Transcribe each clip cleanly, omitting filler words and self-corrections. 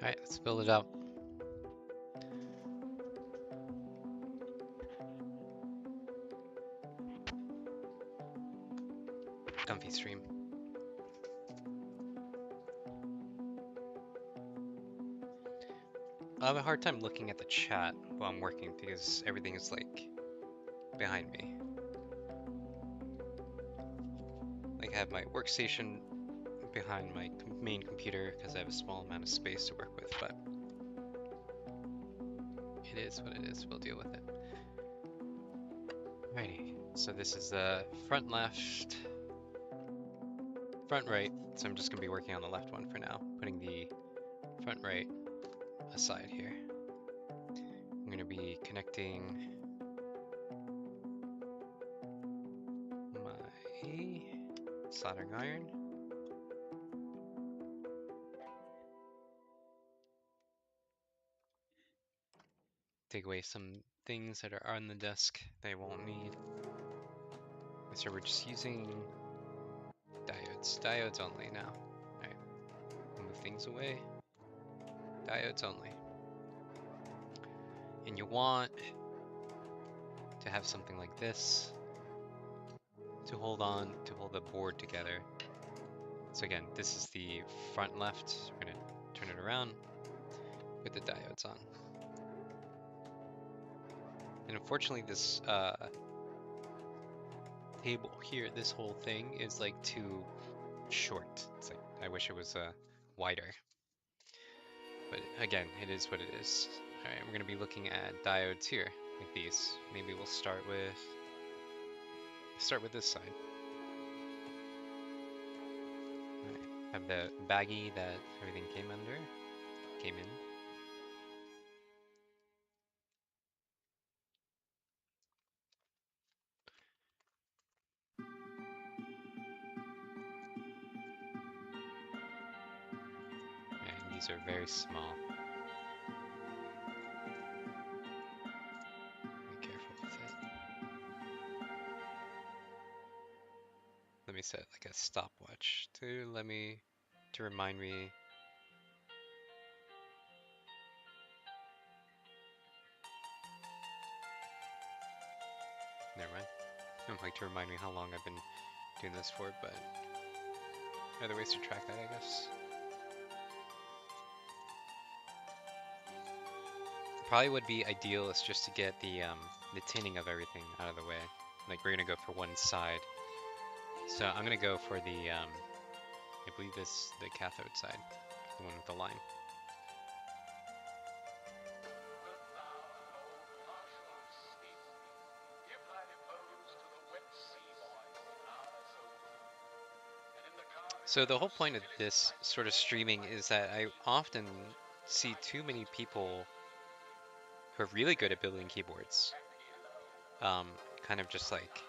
Alright, let's build it up. Comfy stream. I have a hard time looking at the chat while I'm working because everything is like behind me. Like I have my workstation behind my main computer because I have a small amount of space to work with, but it is what it is. We'll deal with it. Alrighty, so this is the front left, front right. So I'm just gonna be working on the left one for now, putting the front right aside here. I'm gonna be connecting my soldering iron. Take away some things that are on the desk they won't need. So we're just using diodes only now. Alright, move things away. Diodes only. And you want to have something like this to hold the board together. So again, this is the front left. We're gonna turn it around, put the diodes on. And unfortunately this table here, this whole thing is like too short. It's like, I wish it was wider. But again, it is what it is. Alright, we're gonna be looking at diodes here, like these. Maybe we'll start with this side. Alright, have the baggie that everything came in. And these are very small. Be careful with it. Let me set like a stopwatch to remind me. Never mind. Like to remind me how long I've been doing this for, but other ways to track that, I guess. Probably would be ideal is just to get the tinning of everything out of the way. Like we're gonna go for one side, so I'm gonna go for the I believe this the cathode side, the one with the line. So the whole point of this sort of streaming is that I often see too many people who are really good at building keyboards, kind of just like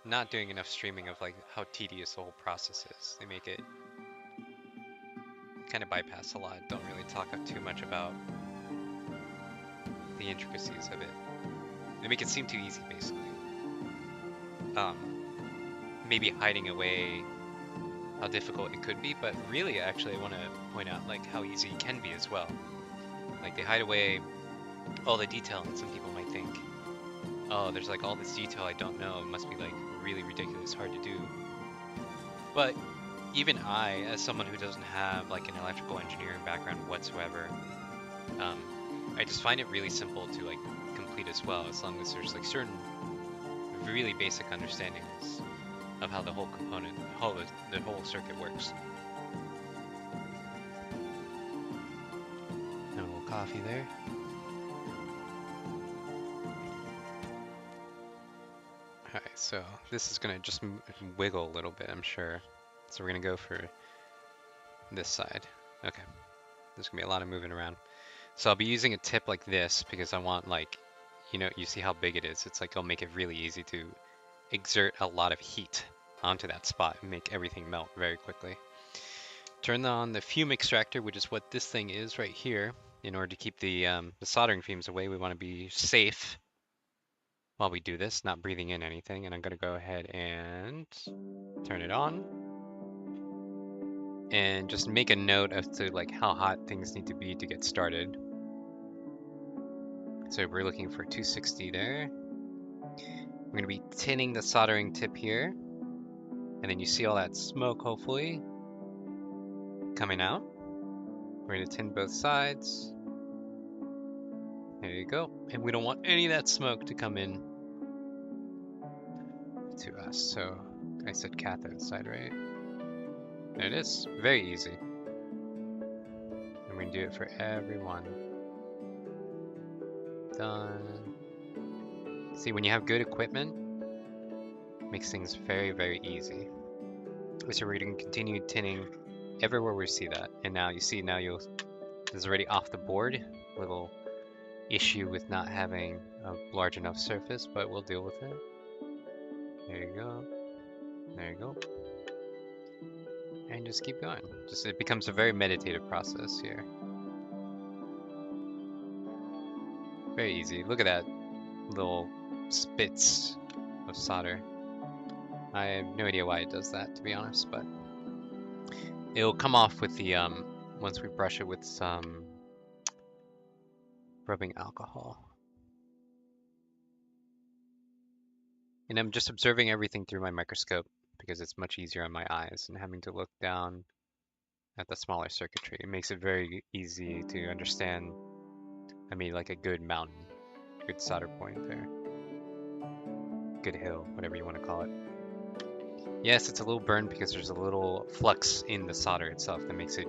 not doing enough streaming of like how tedious the whole process is. They make it kind of bypass a lot, don't really talk too much about the intricacies of it. They make it seem too easy, basically. Maybe hiding away how difficult it could be, but really, actually, I want to point out like how easy it can be as well. Like they hide away all the detail, and some people might think, oh, there's like all this detail I don't know. It must be like really ridiculous hard to do. But even I, as someone who doesn't have like an electrical engineering background whatsoever, I just find it really simple to like complete as well, as long as there's like certain really basic understandings of how the whole component, the whole circuit works. And a little coffee there. Alright, so this is gonna just wiggle a little bit, I'm sure. So we're gonna go for this side. Okay, there's gonna be a lot of moving around. So I'll be using a tip like this because I want like, you see how big it is. It's like it'll make it really easy to exert a lot of heat onto that spot and make everything melt very quickly. Turn on the fume extractor, which is what this thing is right here. In order to keep the soldering fumes away, we want to be safe. while we do this, not breathing in anything, and I'm gonna go ahead and turn it on. And just make a note as to like how hot things need to be to get started. So we're looking for 260 there. We're gonna be tinning the soldering tip here. And then you see all that smoke, hopefully, coming out. We're gonna tin both sides. There you go. And we don't want any of that smoke to come in to us. So I said cathode side, right? There it is. Very easy. And we're gonna do it for everyone. Done. See, when you have good equipment, it makes things very, very easy. So we're gonna continue tinning everywhere we see that. And now you see, this is already off the board. Little issue with not having a large enough surface, but we'll deal with it. There you go. There you go. And just keep going. It becomes a very meditative process here. Very easy. Look at that little spits of solder. I have no idea why it does that, to be honest, but it'll come off with the once we brush it with some rubbing alcohol. And I'm just observing everything through my microscope because it's much easier on my eyes and having to look down at the smaller circuitry. It makes it very easy to understand. I mean, like a good mountain, good solder point there. Good hill, whatever you want to call it. Yes, it's a little burned because there's a little flux in the solder itself that makes it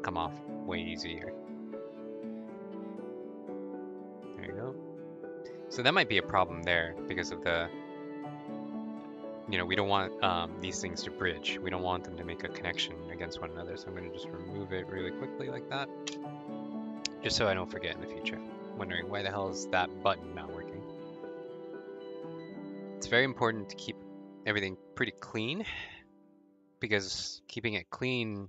come off way easier. There you go. So that might be a problem there because of the, we don't want these things to bridge. We don't want them to make a connection against one another. So I'm going to just remove it really quickly like that, just so I don't forget in the future. Wondering why the hell is that button not working? It's very important to keep everything pretty clean because keeping it clean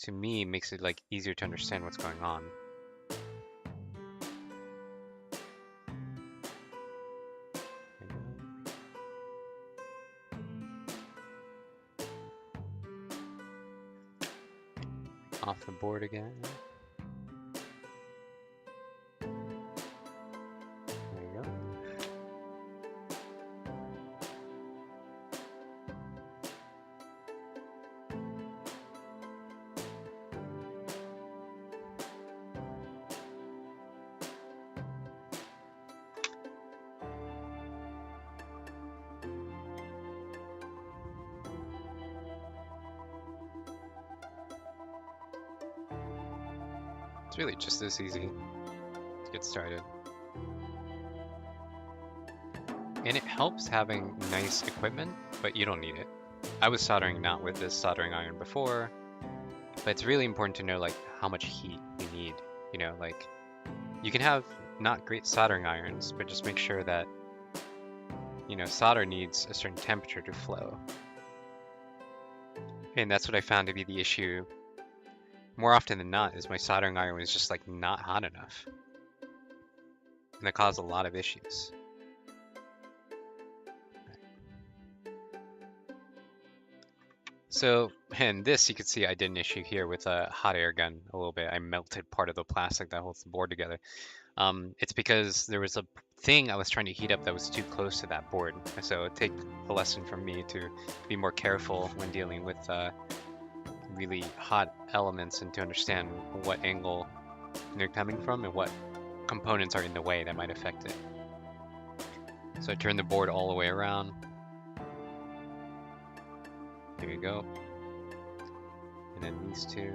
to me makes it like easier to understand what's going on. Off the board again. There you go. It's really just this easy to get started. And it helps having nice equipment, but you don't need it. I was soldering not with this soldering iron before, but it's really important to know like how much heat you need. Like you can have not great soldering irons, but just make sure that, solder needs a certain temperature to flow. And that's what I found to be the issue more often than not, is my soldering iron was just like not hot enough. And that caused a lot of issues. So, and this you can see I did an issue here with a hot air gun a little bit. I melted part of the plastic that holds the board together. It's because there was a thing I was trying to heat up that was too close to that board. So it takes a lesson from me to be more careful when dealing with really hot elements and to understand what angle they're coming from and what components are in the way that might affect it. So I turn the board all the way around. Here you go. And then these two.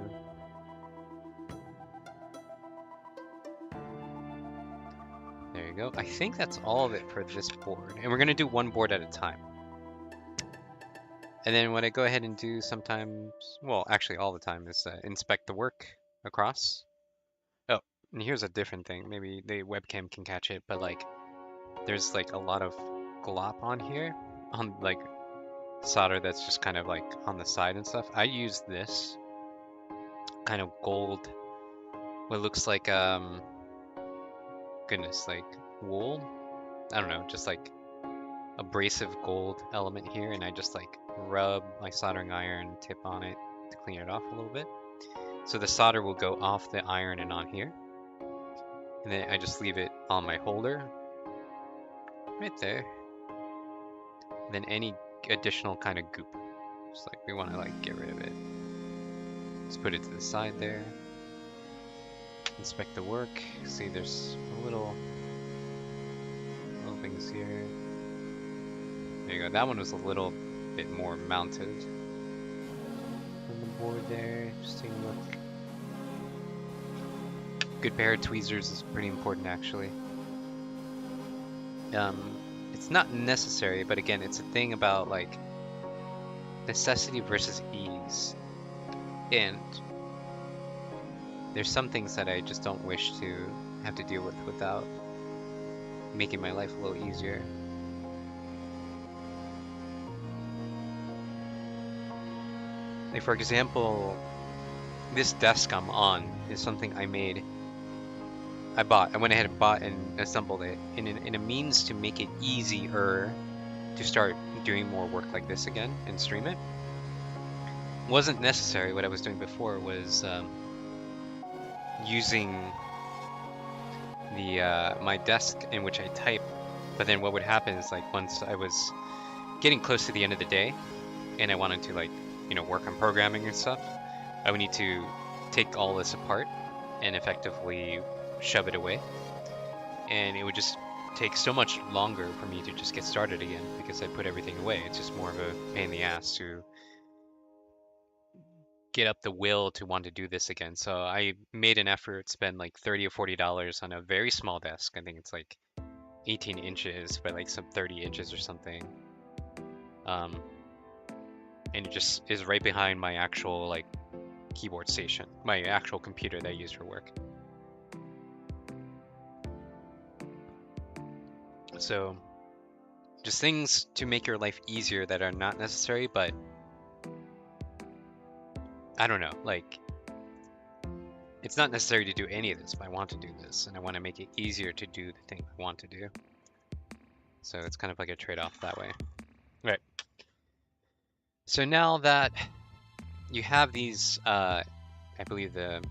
There you go. I think that's all of it for this board. And we're going to do one board at a time. And then what I go ahead and do sometimes, well, actually all the time, is inspect the work across. Oh, and here's a different thing. Maybe the webcam can catch it, but like there's like a lot of glop on here on like solder that's just kind of like on the side and stuff. I use this kind of gold, what looks like goodness, like wool I don't know, just like abrasive gold element here, and I just like rub my soldering iron tip on it to clean it off a little bit. So the solder will go off the iron and on here. And then I just leave it on my holder right there. And then any additional kind of goop, just like we want to like get rid of it. Just put it to the side there. Inspect the work. See, there's a little things here. There you go. That one was a little bit more mounted on the board there. Just take a look. Good pair of tweezers is pretty important, actually. It's not necessary, but again, it's a thing about like necessity versus ease. And there's some things that I just don't wish to have to deal with without making my life a little easier. Like for example, this desk I'm on is something I made. I went ahead and bought and assembled it in a means to make it easier to start doing more work like this again and stream it. Wasn't necessary. What I was doing before was using the my desk in which I type, but then what would happen is like once I was getting close to the end of the day and I wanted to like, you know, work on programming and stuff, I would need to take all this apart and effectively shove it away, and it would just take so much longer for me to just get started again because I put everything away. It's just more of a pain in the ass to get up the will to want to do this again. So I made an effort, spend like $30 or $40 on a very small desk. I think it's like 18 inches by like some 30 inches or something. And it just is right behind my actual like keyboard station, my actual computer that I use for work. So just things to make your life easier that are not necessary, but I don't know, like it's not necessary to do any of this, but I want to do this and I want to make it easier to do the thing I want to do. So it's kind of like a trade-off that way. Right. So now that you have these, I believe that's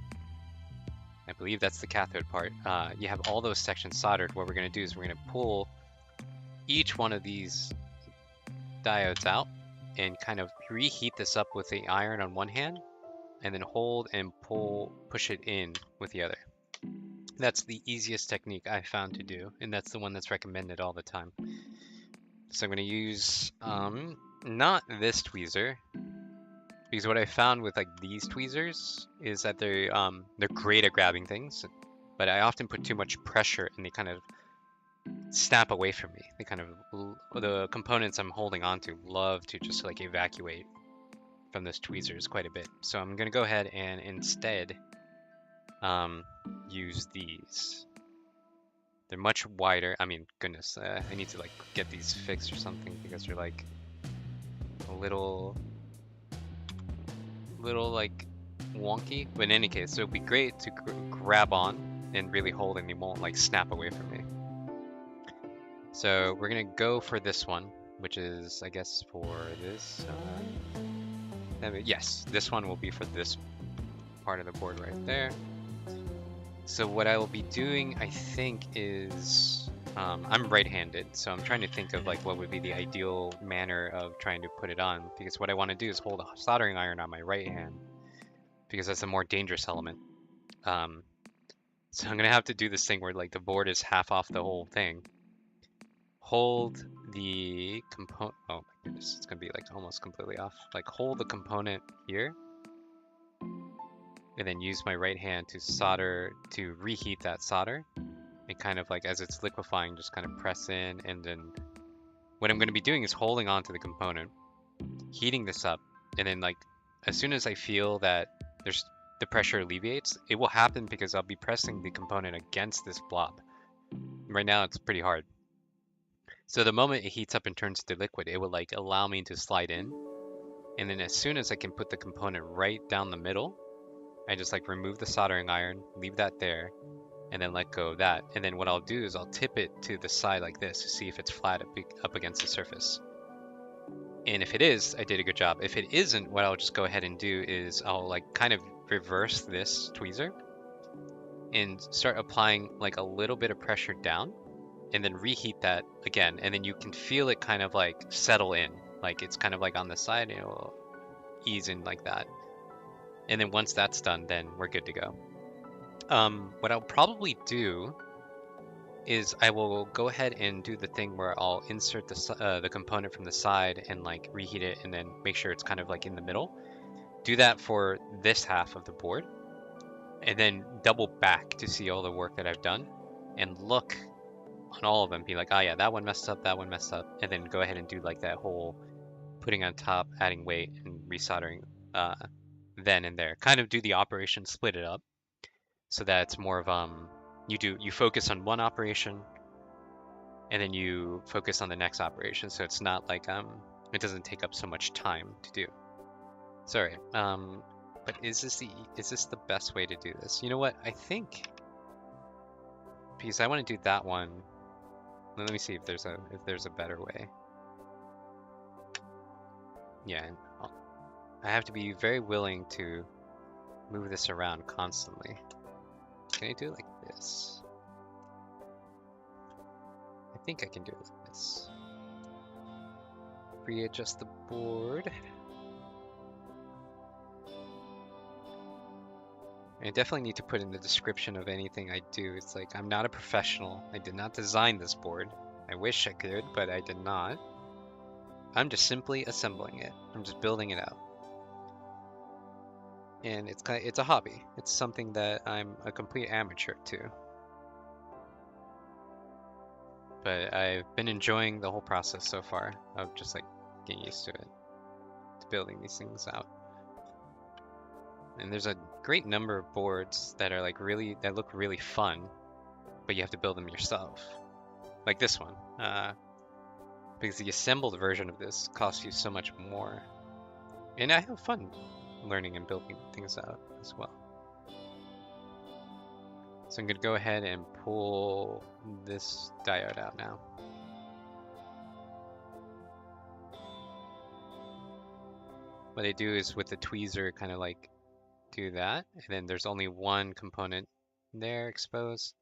the cathode part. You have all those sections soldered. What we're going to do is we're going to pull each one of these diodes out and kind of reheat this up with the iron on one hand, and then hold and push it in with the other. That's the easiest technique I found to do, and that's the one that's recommended all the time. So I'm going to use not this tweezer, because what I found with like these tweezers is that they're great at grabbing things, but I often put too much pressure and they kind of snap away from me. They kind of, the components I'm holding onto love to just like evacuate from this tweezers quite a bit. So I'm gonna go ahead and instead use these. They're much wider. I mean, goodness, I need to like get these fixed or something because they're like a little like wonky. But in any case, it would be great to grab on and really hold, and they won't like snap away from me. So we're gonna go for this one, which is, I guess, for this. Yes, this one will be for this part of the board right there. So what I will be doing, I think, is I'm right-handed, so I'm trying to think of like what would be the ideal manner of trying to put it on, because what I want to do is hold a soldering iron on my right hand, because that's a more dangerous element. So I'm gonna have to do this thing where like the board is half off the whole thing. Hold the component. Oh my goodness, it's gonna be like almost completely off. Like hold the component here, and then use my right hand to solder, to reheat that solder, and kind of like as it's liquefying, just kind of press in. And then what I'm gonna be doing is holding on to the component, heating this up, and then like as soon as I feel that the pressure alleviates, it will happen because I'll be pressing the component against this blob. Right now it's pretty hard. So the moment it heats up and turns to liquid, it will like allow me to slide in. And then as soon as I can put the component right down the middle, I just like remove the soldering iron, leave that there, and then let go of that. And then what I'll do is I'll tip it to the side like this to see if it's flat up against the surface. And if it is, I did a good job. If it isn't, what I'll just go ahead and do is I'll like kind of reverse this tweezer and start applying like a little bit of pressure down and then reheat that again. And then you can feel it kind of like settle in. Like it's kind of like on the side and it'll ease in like that. And then once that's done, then we're good to go. What I'll probably do is I will go ahead and do the thing where I'll insert the component from the side and like reheat it and then make sure it's kind of like in the middle. Do that for this half of the board and then double back to see all the work that I've done and look on all of them, be like, oh yeah, that one messed up, that one messed up, and then go ahead and do like that whole putting on top, adding weight, and resoldering then and there. Kind of do the operation, split it up, so that it's more of you focus on one operation, and then you focus on the next operation, so it's not like it doesn't take up so much time to do. Sorry, but is this the best way to do this? You know what? I think because I want to do that one. Let me see if there's a better way. Yeah, I have to be very willing to move this around constantly. Can I do it like this? I think I can do it like this. Readjust the board. I definitely need to put in the description of anything I do. It's like, I'm not a professional. I did not design this board. I wish I could, but I did not. I'm just simply assembling it. I'm just building it out. And it's a hobby. It's something that I'm a complete amateur to. But I've been enjoying the whole process so far of just like getting used to it, to building these things out. And there's a great number of boards that are like that look really fun, but you have to build them yourself. Like this one, because the assembled version of this costs you so much more. And I have fun learning and building things out as well. So I'm gonna go ahead and pull this diode out now. What I do is with the tweezer kind of like do that, and then there's only one component there exposed.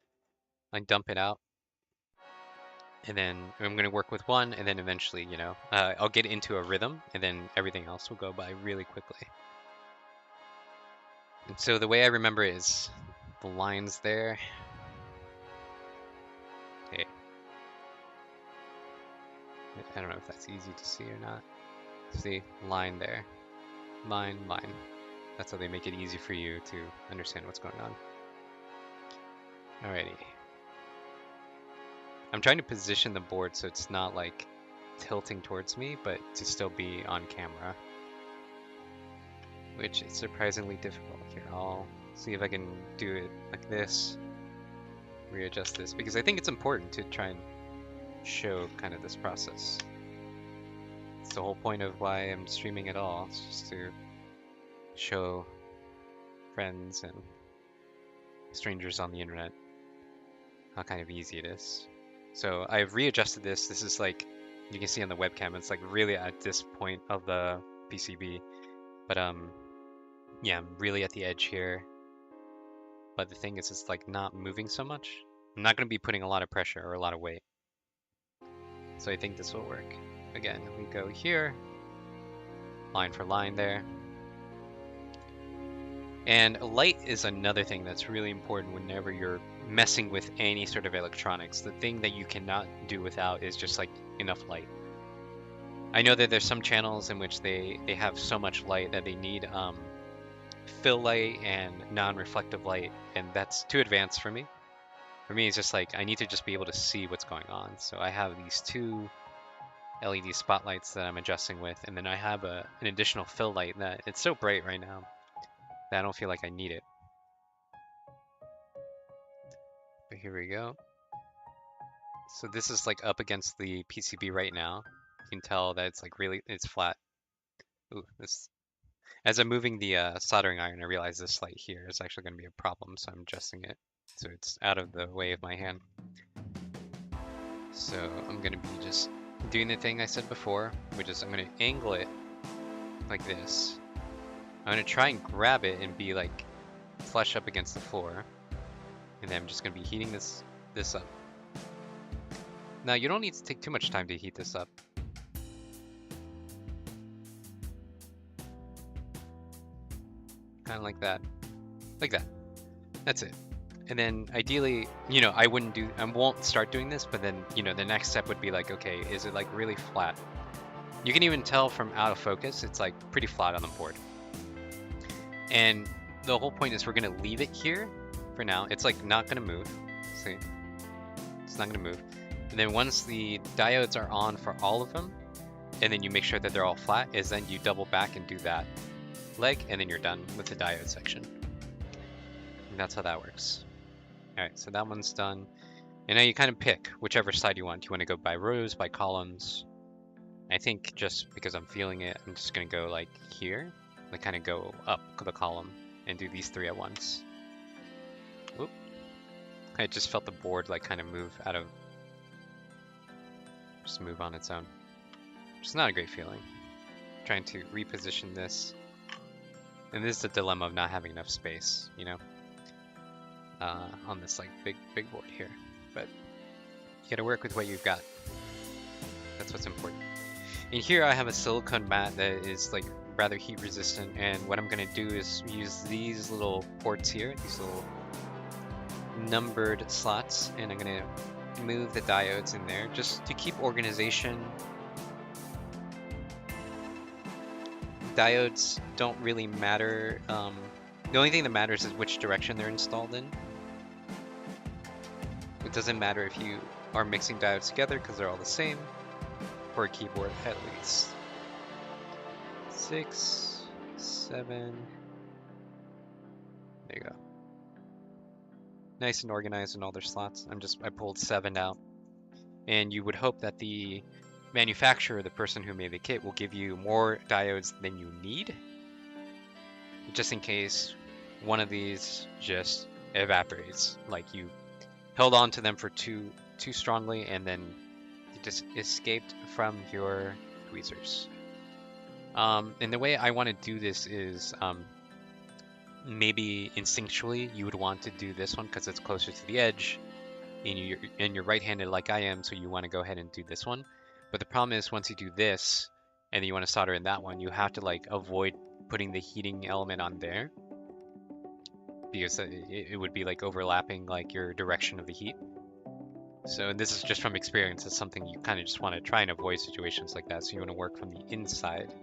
I dump it out, and then I'm going to work with one, and then eventually, you know, I'll get into a rhythm, and then everything else will go by really quickly. And so the way I remember it is the lines there. Okay. I don't know if that's easy to see or not. See, line there. Line, line. That's how they make it easy for you to understand what's going on. Alrighty. I'm trying to position the board so it's not like tilting towards me, but to still be on camera. Which is surprisingly difficult. Here, I'll see if I can do it like this. Readjust this, because I think it's important to try and show kind of this process. It's the whole point of why I'm streaming at all. It's just to show friends and strangers on the internet how kind of easy it is. So I've readjusted this. This is like, you can see on the webcam, it's like really at this point of the PCB. But yeah, I'm really at the edge here. But the thing is, it's like not moving so much. I'm not going to be putting a lot of pressure or a lot of weight. So I think this will work. Again, we go here, line for line there. And light is another thing that's really important whenever you're messing with any sort of electronics. The thing that you cannot do without is just like enough light. I know that there's some channels in which they have so much light that they need fill light and non-reflective light, and that's too advanced for me. For me, it's just like I need to just be able to see what's going on. So I have these two LED spotlights that I'm adjusting with, and then I have an additional fill light that it's so bright right now that I don't feel like I need it. But here we go. So this is like up against the PCB right now. You can tell that it's like really, it's flat. Ooh, this. As I'm moving the soldering iron, I realize this light here is actually going to be a problem, so I'm adjusting it. so it's out of the way of my hand. So I'm gonna be just doing the thing I said before, which is I'm gonna angle it like this. I'm gonna try and grab it and be like flush up against the floor, and then I'm just gonna be heating this up. Now you don't need to take too much time to heat this up. Kind of like that. Like that. That's it. And then ideally, you know, I won't start doing this, but then, you know, the next step would be like, okay, is it like really flat? You can even tell from out of focus, it's like pretty flat on the board. And the whole point is we're gonna leave it here for now. It's like not gonna move, see? It's not gonna move. And then once the diodes are on for all of them, and then you make sure that they're all flat, is then you double back and do that leg, and then you're done with the diode section. And that's how that works. All right, so that one's done. And now you kind of pick whichever side you want. You want to go by rows, by columns. I think just because I'm feeling it, I'm just gonna go like here, like kind of go up the column and do these three at once. Whoop. I just felt the board like kind of move out of, just move on its own. Which is not a great feeling. Trying to reposition this. And this is the dilemma of not having enough space, you know? On this like big board here, but you gotta work with what you've got. That's what's important. In here I have a silicone mat that is like rather heat resistant, and what I'm gonna do is use these little ports here, these little numbered slots, and I'm gonna move the diodes in there just to keep organization. Diodes don't really matter. The only thing that matters is which direction they're installed in. It doesn't matter if you are mixing diodes together because they're all the same, for a keyboard at least. 6, 7, there you go. Nice and organized in all their slots. I pulled 7 out. And you would hope that the manufacturer, the person who made the kit, will give you more diodes than you need, just in case one of these just evaporates, like you held on to them for too strongly and then it just escaped from your tweezers. And the way I want to do this is maybe instinctually you would want to do this one because it's closer to the edge, and you're right-handed like I am, so you want to go ahead and do this one. But the problem is once you do this and then you want to solder in that one, you have to like avoid putting the heating element on there, because it would be like overlapping like your direction of the heat. So, and this is just from experience, it's something you kind of just want to try and avoid situations like that. So you want to work from the inside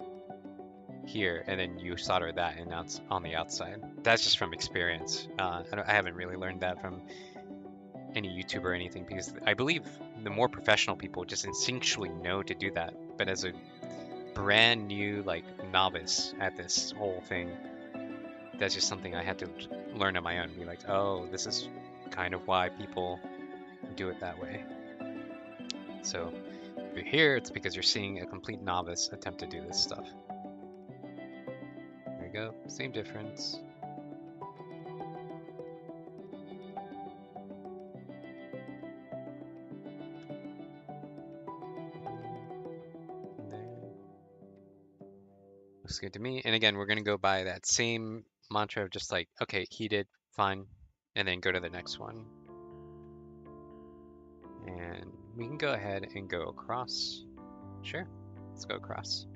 here, and then you solder that and that's on the outside. That's just from experience. I haven't really learned that from any YouTuber or anything, because I believe the more professional people just instinctually know to do that. But as a brand new like novice at this whole thing, that's just something I had to learn on my own. Be like, oh, this is kind of why people do it that way. So if you're here, it's because you're seeing a complete novice attempt to do this stuff. There you go, same difference. Looks good to me. And again, we're gonna go by that same mantra of just like, okay, heated, fine, and then go to the next one. And we can go ahead and go across. Sure, let's go across.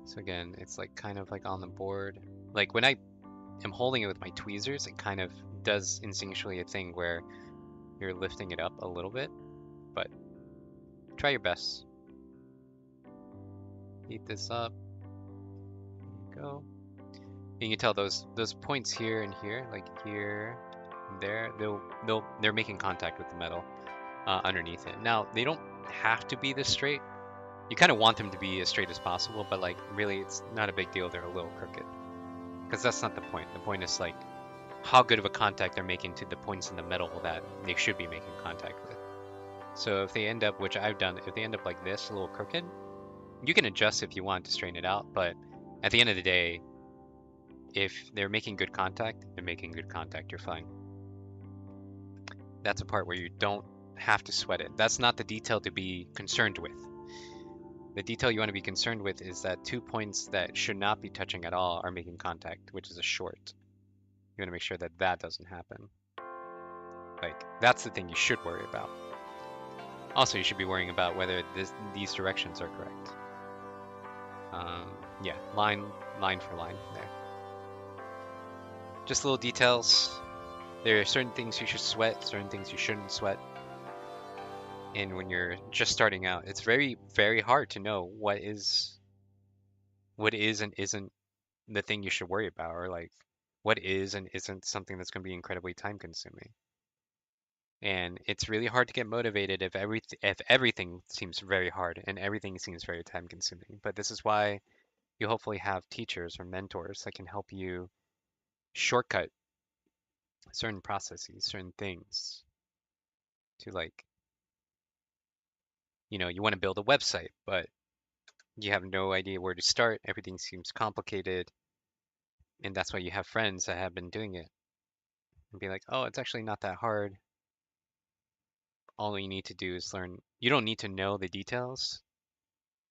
So again, it's like kind of like on the board. Like when I am holding it with my tweezers, it kind of does instinctually a thing where you're lifting it up a little bit, but try your best. Heat this up. There you go. And you can tell those points here and here, like here and there, they're making contact with the metal underneath it. Now they don't have to be this straight. You kind of want them to be as straight as possible, but like really it's not a big deal they're a little crooked, because that's not the point. The point is like how good of a contact they're making to the points in the metal that they should be making contact with. So if they end up, which I've done, if they end up like this, a little crooked, You can adjust if you want to straighten it out, but at the end of the day, if they're making good contact, they're making good contact, you're fine. That's a part where you don't have to sweat it. That's not the detail to be concerned with. The detail you want to be concerned with is that 2 points that should not be touching at all are making contact, which is a short. You want to make sure that that doesn't happen. Like, that's the thing you should worry about. Also, you should be worrying about whether these directions are correct. Yeah, line for line there. Just little details. There are certain things you should sweat, certain things you shouldn't sweat. And when you're just starting out, it's very, very hard to know what is and isn't the thing you should worry about, or like what is and isn't something that's going to be incredibly time consuming. And it's really hard to get motivated if everything seems very hard and everything seems very time consuming. But this is why you hopefully have teachers or mentors that can help you shortcut certain processes, certain things to like, you want to build a website, but you have no idea where to start. Everything seems complicated. And that's why you have friends that have been doing it and be like, oh, it's actually not that hard. All you need to do is learn. You don't need to know the details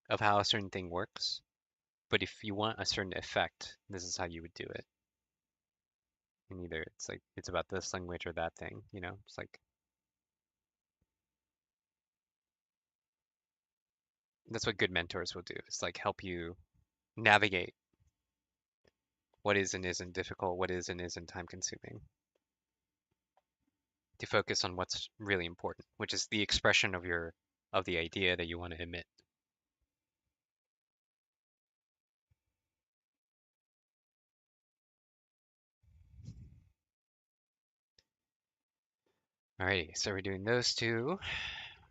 of how a certain thing works, but if you want a certain effect, this is how you would do it. And either it's like it's about this language or that thing, It's like that's what good mentors will do. It's like help you navigate what is and isn't difficult, what is and isn't time consuming, to focus on what's really important, which is the expression of the idea that you want to emit. Alrighty, so we're doing those two.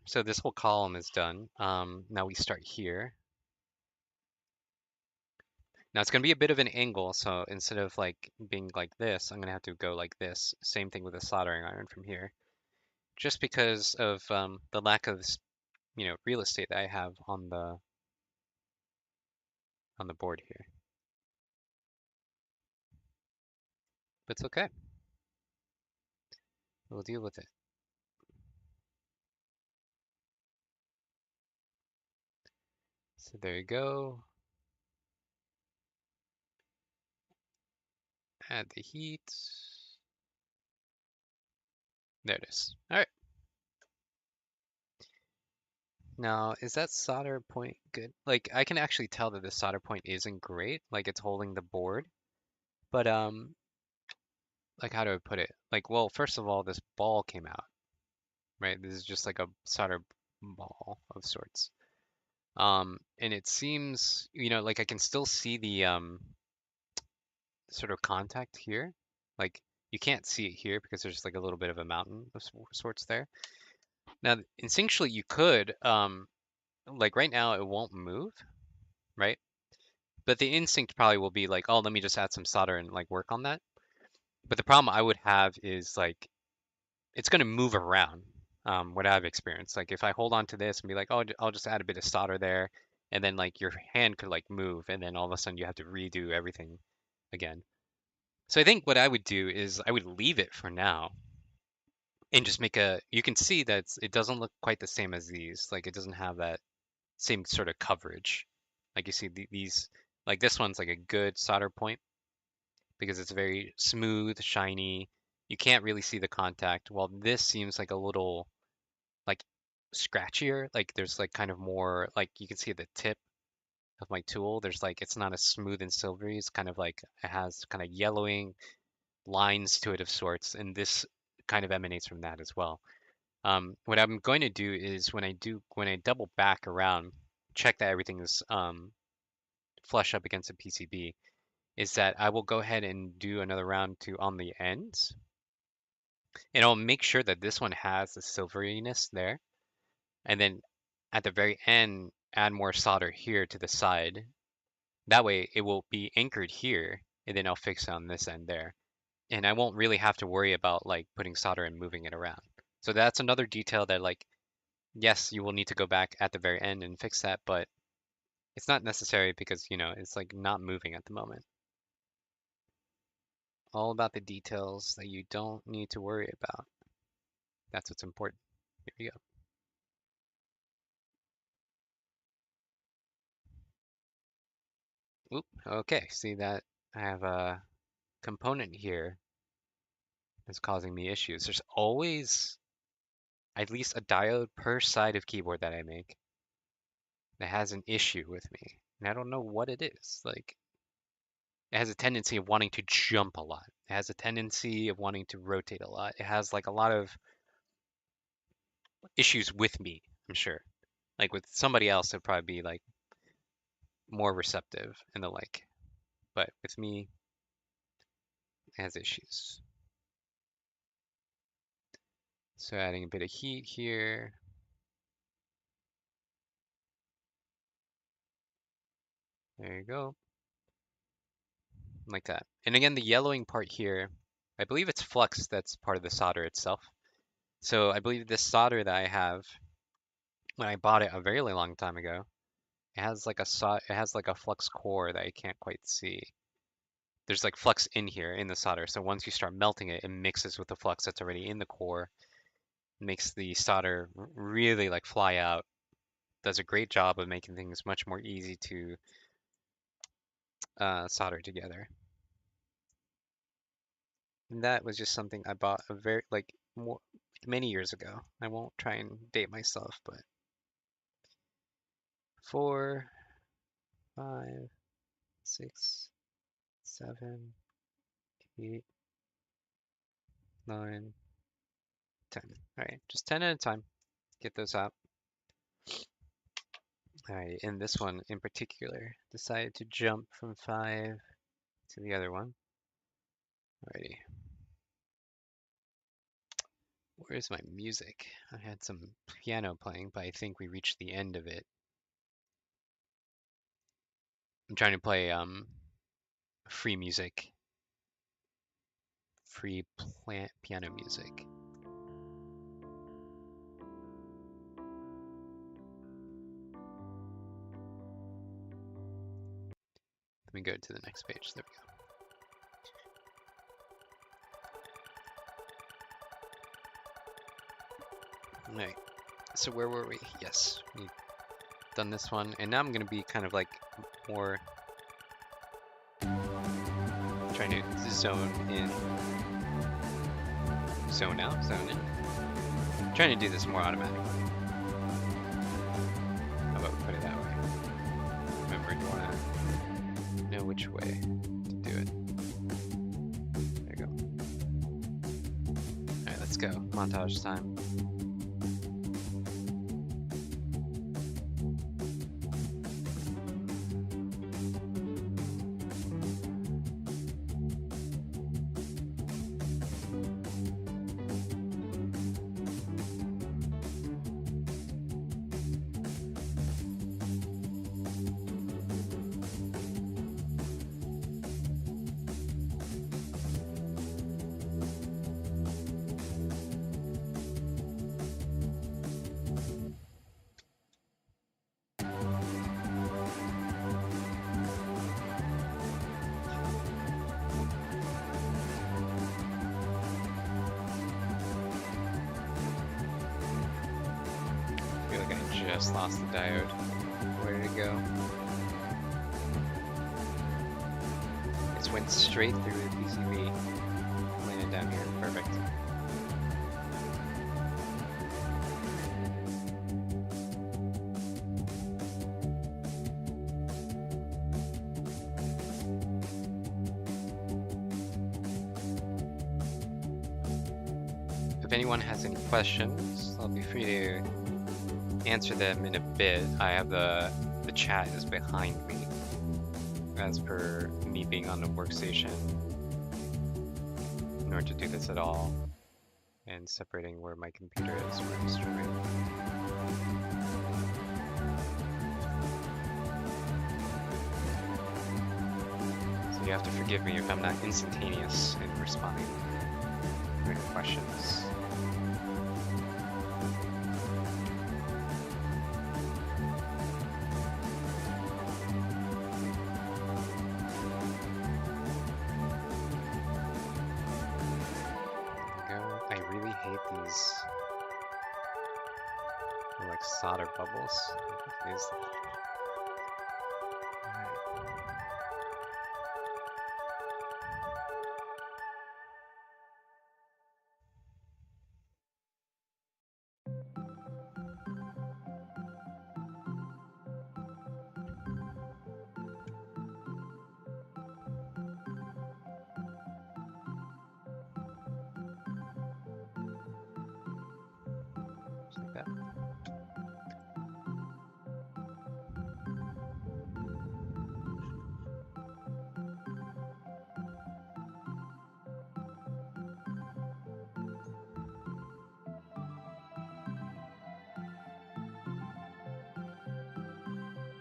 So this whole column is done. Now we start here. Now it's going to be a bit of an angle, so instead of like being like this, I'm going to have to go like this. Same thing with the soldering iron from here. Just because of the lack of, real estate that I have on the board here. But it's okay. We'll deal with it. So there you go. Add the heat. There it is. All right. Now, is that solder point good? Like, I can actually tell that the solder point isn't great. Like, it's holding the board. But, like, how do I put it? Like, well, first of all, this ball came out, right? This is just like a solder ball of sorts. And it seems, like I can still see the, sort of contact here. Like, you can't see it here because there's like a little bit of a mountain of sorts there. Now, instinctually, you could, like right now, it won't move, right? But the instinct probably will be like, oh, let me just add some solder and like work on that. But the problem I would have is like, it's going to move around, what I've experienced. Like if I hold on to this and be like, oh, I'll just add a bit of solder there, and then like your hand could like move, and then all of a sudden you have to redo everything again. So I think what I would do is I would leave it for now and just make you can see that it doesn't look quite the same as these. Like it doesn't have that same sort of coverage. Like you see these, like this one's like a good solder point because it's very smooth, shiny. You can't really see the contact, while this seems like a little like scratchier. Like there's like kind of more, like you can see the tip of my tool. There's like it's not as smooth and silvery. It's kind of like it has kind of yellowing lines to it of sorts, and this kind of emanates from that as well. What I'm going to do is when I double back around, check that everything is flush up against the PCB, is that I will go ahead and do another round to on the ends, and I'll make sure that this one has the silveriness there, and then at the very end, add more solder here to the side. That way it will be anchored here, and then I'll fix it on this end there. And I won't really have to worry about like putting solder and moving it around. So that's another detail that like, yes, you will need to go back at the very end and fix that, but It's not necessary because, you know, it's like not moving at the moment. All about the details that you don't need to worry about. That's what's important. Here we go. Oop, okay, see that I have a component here that's causing me issues. There's always at least a diode per side of keyboard that I make that has an issue with me. And I don't know what it is. Like, it has a tendency of wanting to jump a lot. It has a tendency of wanting to rotate a lot. It has like a lot of issues with me, I'm sure. Like with somebody else, it'd probably be like more receptive and the like. But with me, it has issues. So adding a bit of heat here. There you go. Like that. And again, the yellowing part here, I believe it's flux that's part of the solder itself. So I believe this solder that I have, when I bought it a very long time ago, it has like a flux core that I can't quite see. There's like flux in here in the solder. So once you start melting it, it mixes with the flux that's already in the core, makes the solder really like fly out. Does a great job of making things much more easy to solder together. And that was just something I bought a very like many years ago. I won't try and date myself, but 4, 5, 6, 7, 8, 9, 10. All right, just 10 at a time. Get those out. All right, in this one in particular, decided to jump from 5 to the other one. Alrighty. Where's my music? I had some piano playing, but I think we reached the end of it. I'm trying to play free music. Free piano music. Let me go to the next page. There we go. Alright. So where were we? Yes, we've done this one, and now I'm going to be kind of like more trying to zone in, zone out, zone in. I'm trying to do this more automatically. How about we put it that way? Remember, you want to know which way to do it. There you go. Alright, let's go. Montage time. Just lost the diode. Where did it go? It went straight through the PCB. Landed down here. Perfect. If anyone has any questions, I'll be free to answer them in a bit. I have the chat is behind me, as per me being on the workstation, in order to do this at all, and separating where my computer is where I'm streaming. So you have to forgive me if I'm not instantaneous in responding to your questions. like solder bubbles. What is that? Just like that.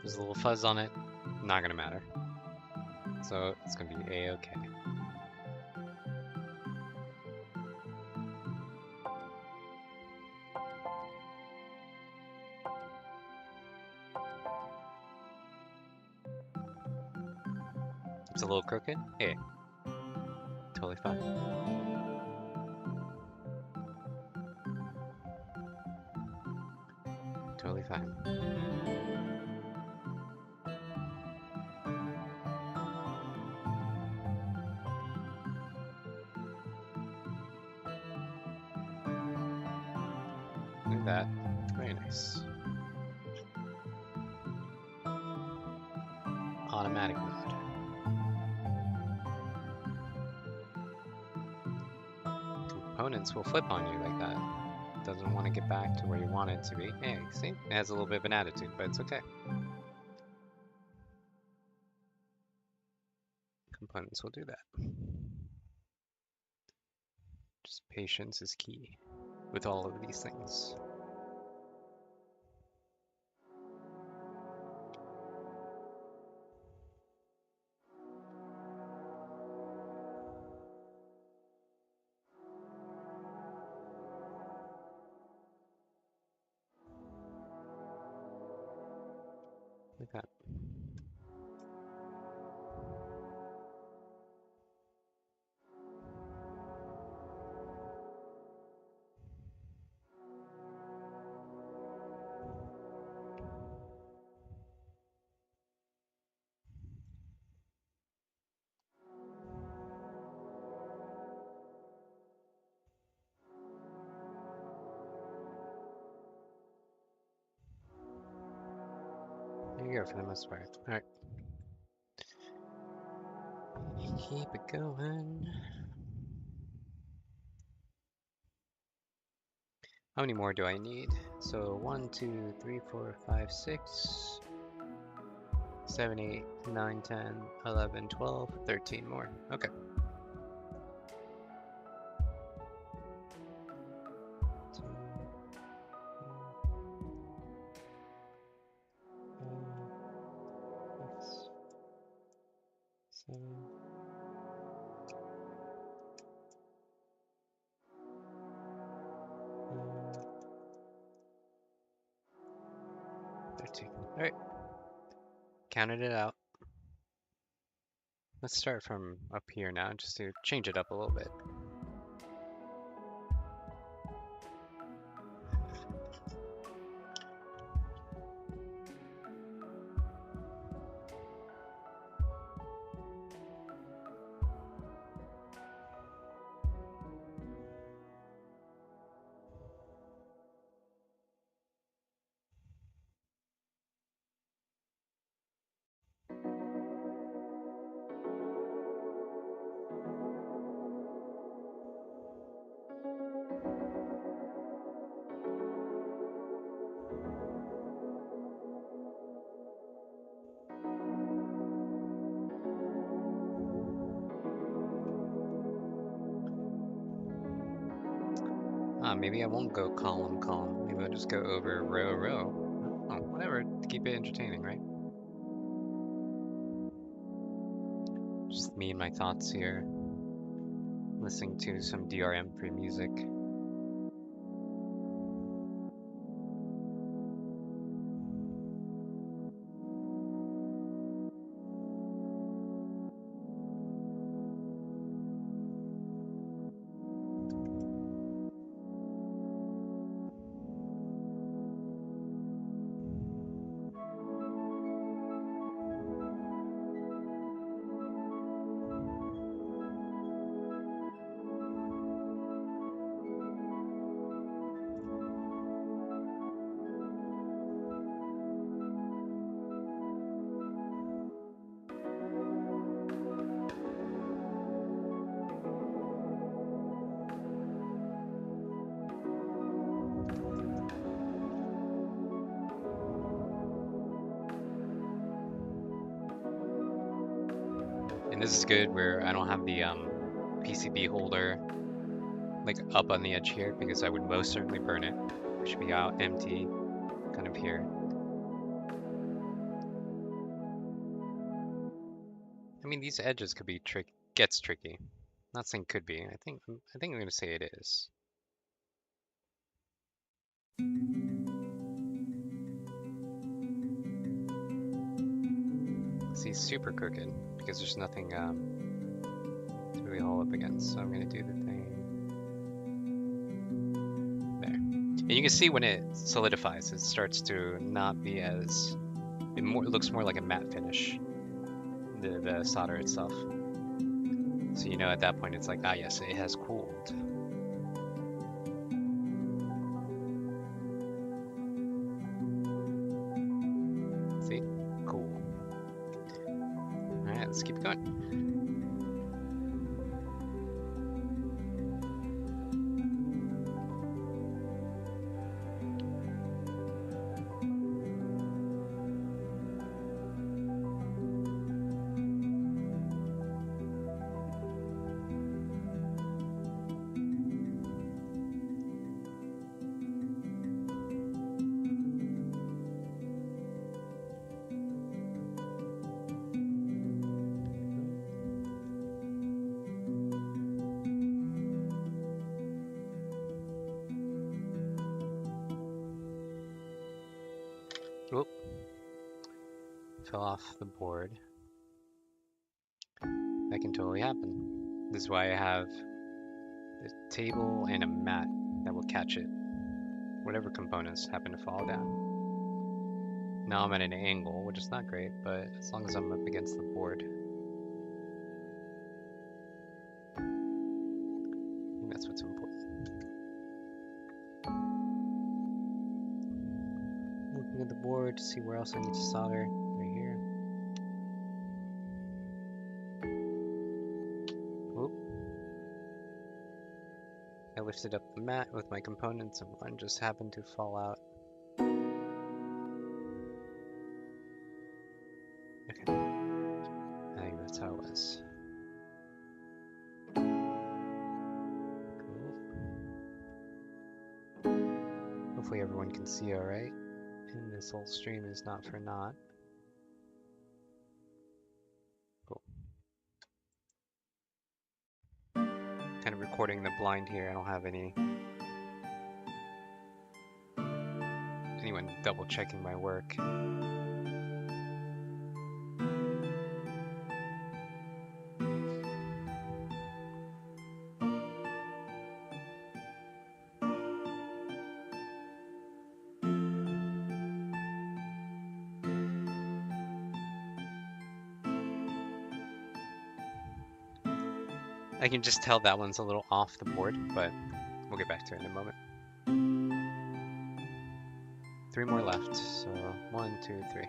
There's a little fuzz on it, not gonna matter. So it's gonna be a-okay. It's a little crooked. Hey, totally fine. Totally fine. Look at that. Very nice. Automatic mode. Components will flip on you like that. Doesn't want to get back to where you want it to be. Hey, see? It has a little bit of an attitude, but it's okay. Components will do that. Just patience is key with all of these things. Like that. There you go for the most part. Alright. Keep it going. How many more do I need? So 1, 2, 3, 4, 5, 6, 7, 8, 9, 10, 11, 12, 13 more. Okay. Two, 6, 7, 13. Alright. Counted it out. Let's start from up here now, just to change it up a little bit. Maybe I won't go column, column. Maybe I'll just go over row, row. Oh, whatever, to keep it entertaining, right? Just me and my thoughts here. Listening to some DRM-free music. And this is good where I don't have the PCB holder like up on the edge here because I would most certainly burn it. It should be out empty, kind of here. I mean, these edges could be gets tricky. Not saying could be. I think I'm gonna say it is. See, super crooked because there's nothing to really haul up against. So I'm gonna do the thing there, and you can see when it solidifies, it starts to not be as it looks more like a matte finish. The solder itself. So you know at that point it's like, ah yes, it has cooled. See? Cool. Alright, let's keep going. Oop. Fell off the board. That can totally happen. This is why I have a table and a mat that will catch it. Whatever components happen to fall down. Now I'm at an angle, which is not great, but as long as I'm up against the board. I think that's what's important. Looking at the board to see where else I need to solder. Right here. Oop. I lifted up the mat with my components and one just happened to fall out. Okay. I think that's how it was. Cool. Hopefully everyone can see alright. And this whole stream is not for naught. Cool. Kind of recording the blind here. I don't have anyone double checking my work. I can just tell that one's a little off the board, but we'll get back to it in a moment. 3 more left, so 1, 2, 3.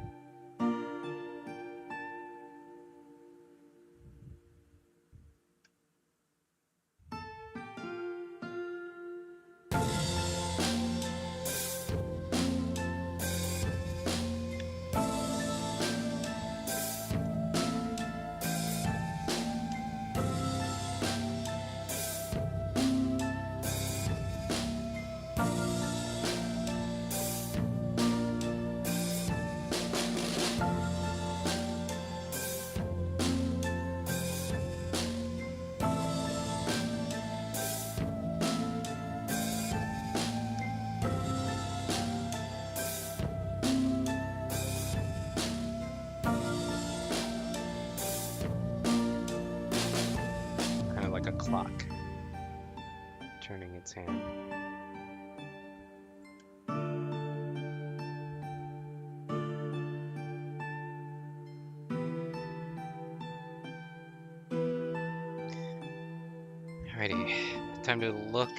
A clock turning its hand. Alrighty, time to look.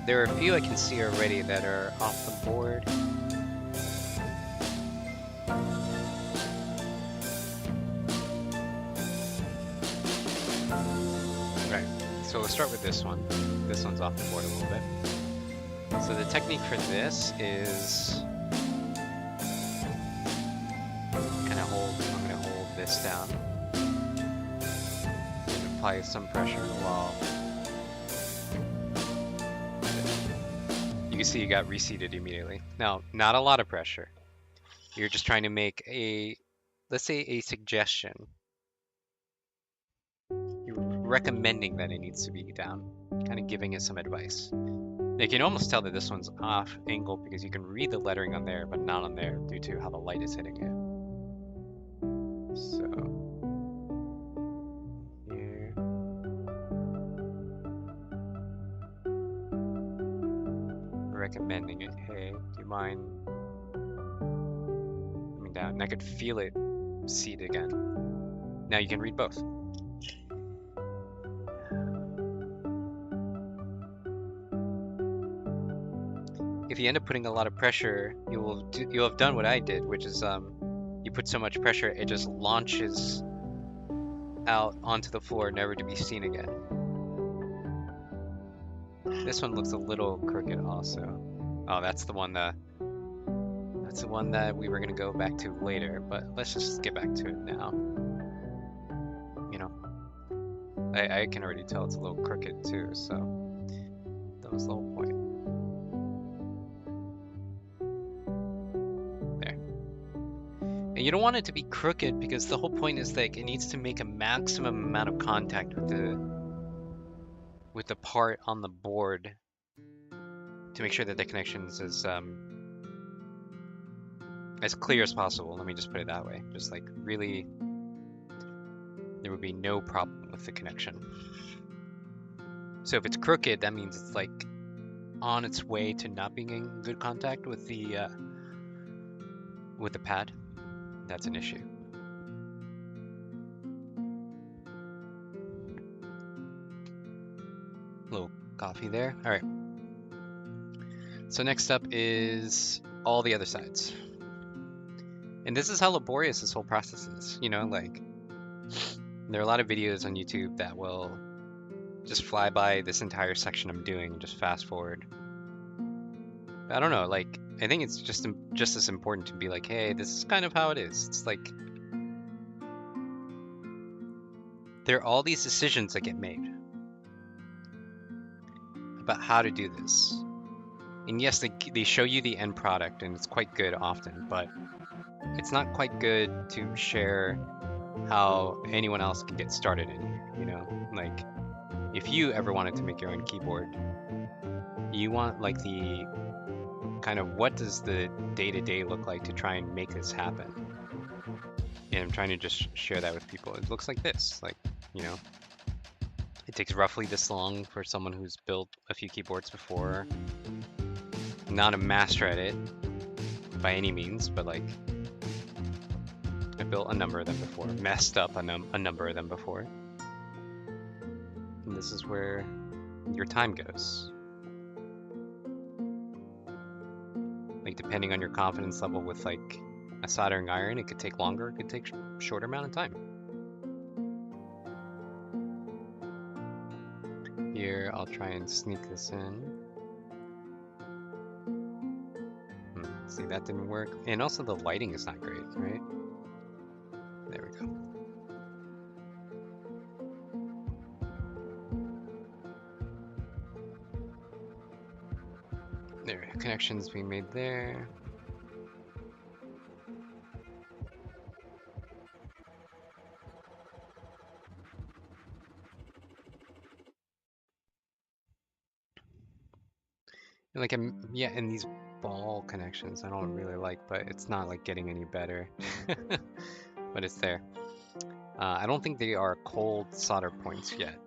There are a few I can see already that are off the board. So let's start with this one. This one's off the board a little bit. So the technique for this is I'm gonna hold this down and apply some pressure while you can see you got reseated immediately. Now, not a lot of pressure. You're just trying to make let's say a suggestion. You're recommending that it needs to be down, kind of giving it some advice. You can almost tell that this one's off angle because you can read the lettering on there, but not on there due to how the light is hitting it. So here, recommending it. Hey, do you mind coming down? And I could feel it seat again. Now you can read both. If you end up putting a lot of pressure, you'll have done what I did, which is you put so much pressure it just launches out onto the floor, never to be seen again. This one looks a little crooked also. Oh, that's the one that we were gonna go back to later, but let's just get back to it now. You know, I can already tell it's a little crooked too, so that was the whole point. And you don't want it to be crooked because the whole point is like it needs to make a maximum amount of contact with the part on the board to make sure that the connection is as clear as possible. Let me just put it that way. Just like really, there would be no problem with the connection. So if it's crooked, that means it's like on its way to not being in good contact with the pad. That's an issue. A little coffee there. All right. So next up is all the other sides. And this is how laborious this whole process is. You know, like there are a lot of videos on YouTube that will just fly by this entire section I'm doing and just fast forward. But I don't know, like I think it's just as important to be like, hey, this is kind of how it is. It's like there are all these decisions that get made about how to do this. And yes, they show you the end product and it's quite good often, but it's not quite good to share how anyone else can get started in here, you know? Like if you ever wanted to make your own keyboard, you want like the kind of what does the day-to-day look like to try and make this happen. And I'm trying to just share that with people. It looks like this, like, you know, it takes roughly this long for someone who's built a few keyboards before. I'm not a master at it by any means, but like I built a number of them before, messed up a number of them before. And this is where your time goes. Like depending on your confidence level with like a soldering iron, it could take longer, it could take shorter amount of time. Here, I'll try and sneak this in. See, that didn't work. And also the lighting is not great, right? There we go. There, connections being made there. And like, yeah, and these ball connections I don't really like, but it's not like getting any better. But it's there. I don't think they are cold solder points yet.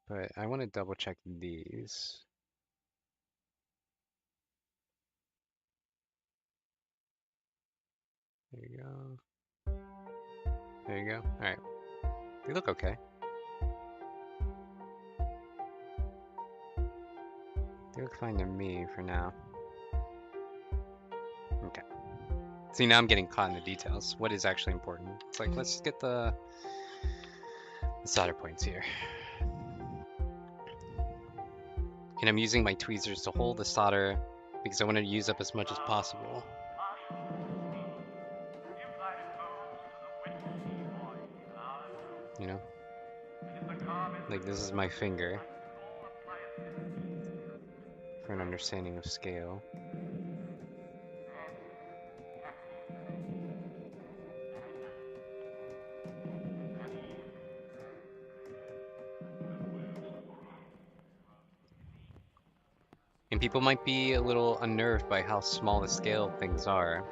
But I want to double check these. There you go. There you go. All right. They look okay. They look fine to me for now. Okay. See, now I'm getting caught in the details. What is actually important? It's like, let's get the solder points here. And I'm using my tweezers to hold the solder because I want to use up as much as possible. You know? Like, this is my finger for an understanding of scale. And people might be a little unnerved by how small the scale things are,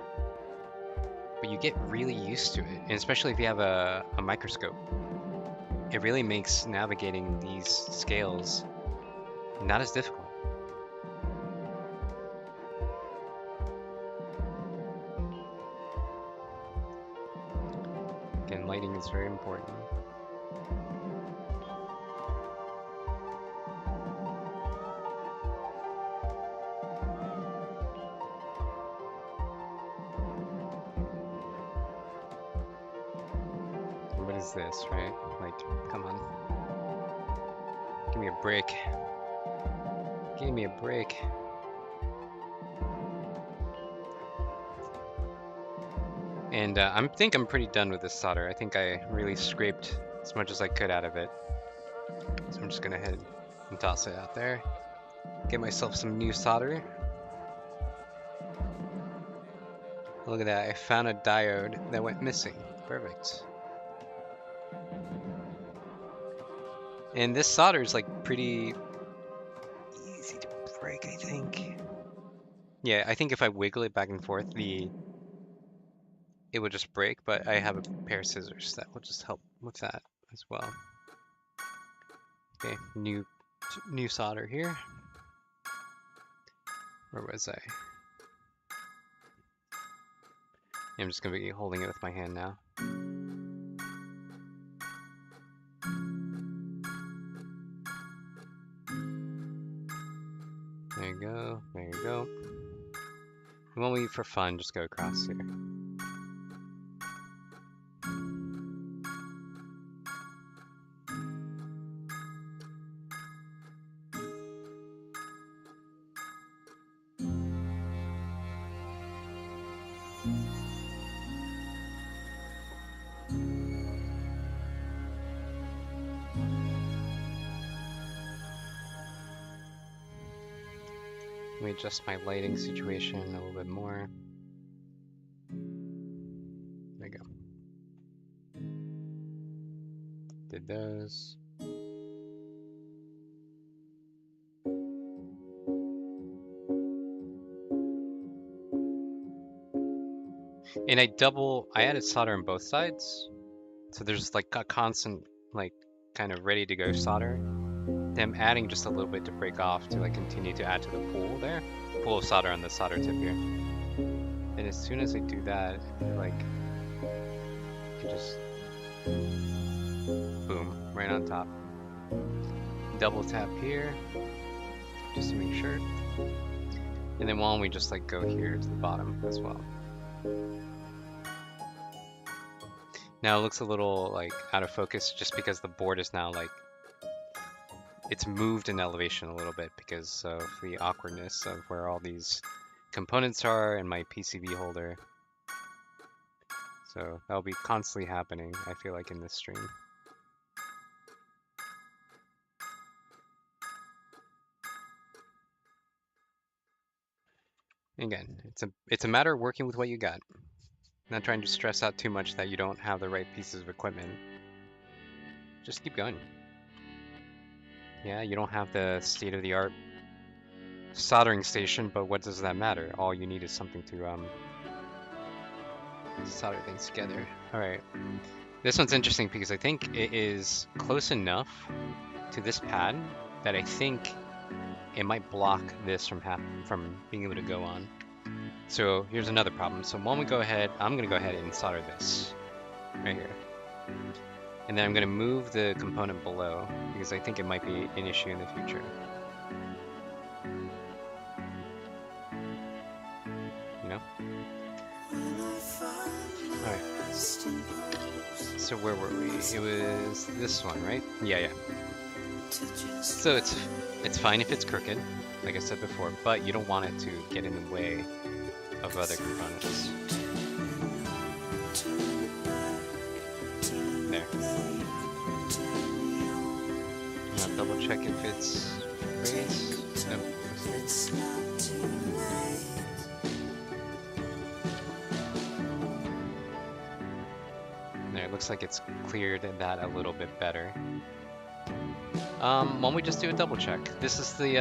but you get really used to it, and especially if you have a microscope. It really makes navigating these scales not as difficult. Again, lighting is very important. What is this, right? Like, come on. Give me a break. Give me a break. And I think I'm pretty done with this solder. I think I really scraped as much as I could out of it. So I'm just gonna head and toss it out there. Get myself some new solder. Look at that, I found a diode that went missing. Perfect. And this solder is like pretty easy to break, I think. Yeah, I think if I wiggle it back and forth, it would just break, but I have a pair of scissors that will just help with that as well. Okay, new solder here. Where was I? I'm just gonna be holding it with my hand now. There you go, there you go. And when we, for fun, just go across here. Let me adjust my lighting situation a little bit more. There you go. Did those. And I added solder on both sides. So there's like a constant, like, kind of ready to go solder. I'm adding just a little bit to break off to like continue to add to the pool there. Pool of solder on the solder tip here. And as soon as I do that, like, it just, boom, right on top. Double tap here, just to make sure. And then why don't we just like go here to the bottom as well. Now it looks a little like out of focus just because the board is now like, it's moved in elevation a little bit because of the awkwardness of where all these components are and my PCB holder. So that'll be constantly happening, I feel like, in this stream. Again, it's a matter of working with what you got. Not trying to stress out too much that you don't have the right pieces of equipment. Just keep going. Yeah, you don't have the state-of-the-art soldering station, but what does that matter? All you need is something to solder things together. Alright. This one's interesting because I think it is close enough to this pad that I think it might block this from being able to go on. So here's another problem. So when we go ahead, I'm gonna go ahead and solder this right here. And then I'm gonna move the component below because I think it might be an issue in the future. You know? So where were we? It was this one, right? Yeah, yeah. So it's fine if it's crooked, like I said before, but you don't want it to get in the way of other components. There. Now double check if it's raised. No. There, it looks like it's cleared that a little bit better. Why don't we just do a double check? This is the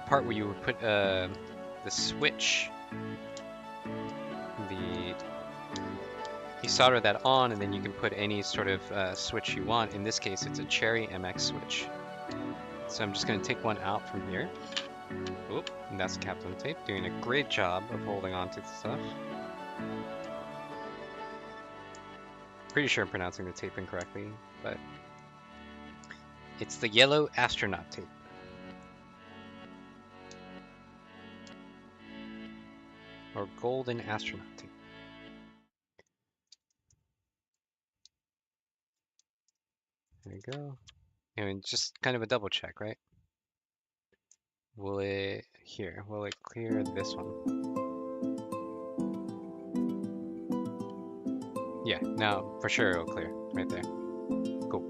part where you would put the switch. You solder that on, and then you can put any sort of switch you want. In this case, it's a Cherry MX switch. So I'm just going to take one out from here. Oop, and that's Kapton tape, doing a great job of holding on to the stuff. Pretty sure I'm pronouncing the tape incorrectly, but it's the yellow astronaut tape. Or golden astronaut tape. There we go. And just kind of a double check, right? Will it clear this one? Yeah, now for sure it'll clear right there. Cool.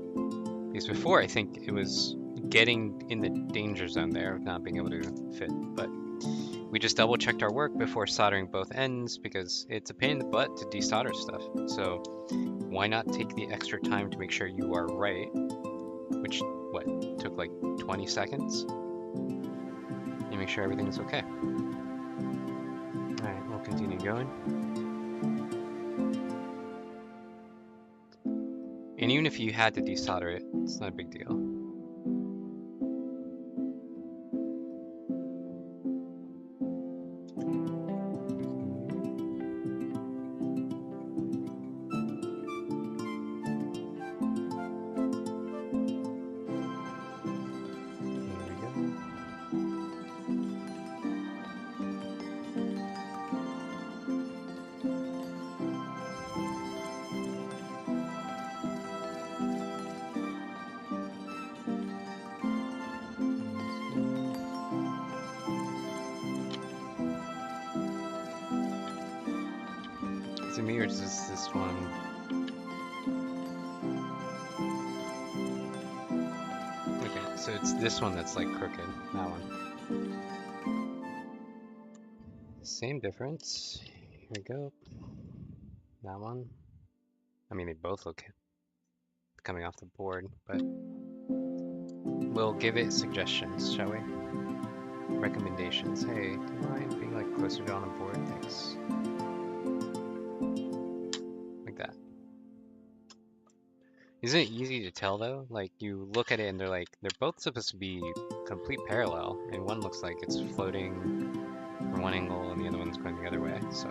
Because before I think it was getting in the danger zone there of not being able to fit, but we just double checked our work before soldering both ends because it's a pain in the butt to desolder stuff. So why not take the extra time to make sure you are right, which took like 20 seconds, and make sure everything's okay. All right, we'll continue going. And even if you had to desolder it, it's not a big deal. To me, or is this one? Okay, so it's this one that's like crooked, that one. Same difference. Here we go. That one. I mean, they both look coming off the board, but we'll give it suggestions, shall we? Recommendations. Hey, do you mind being like closer to on the board? Thanks. Isn't it easy to tell though? Like you look at it and they're both supposed to be complete parallel, and one looks like it's floating from one angle and the other one's going the other way, so.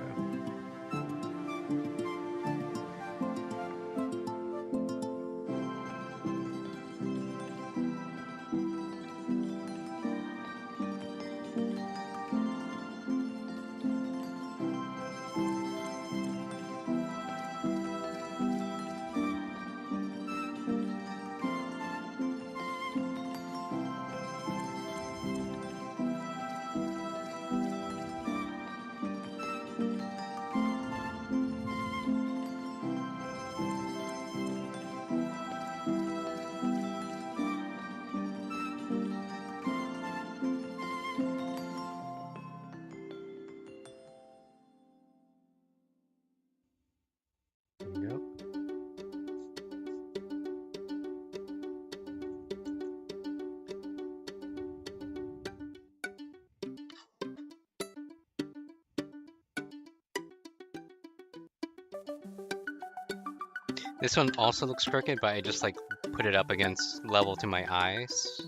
This one also looks crooked, but I just like put it up against level to my eyes.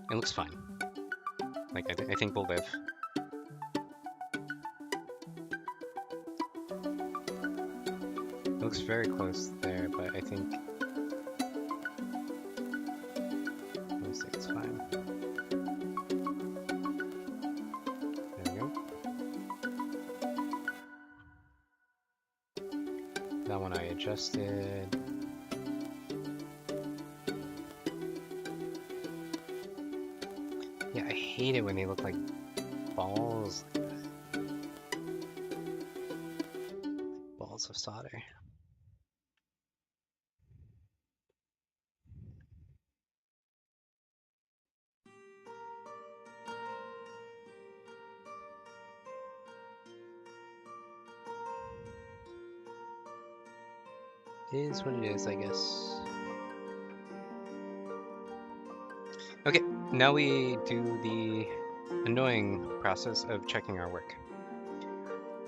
It looks fine. Like I think we'll live. It looks very close there, but I think it's fine. There we go. that one I adjusted. Yeah, I hate it when they look like balls. Balls of solder. It is what it is, I guess. Okay, now we do the annoying process of checking our work.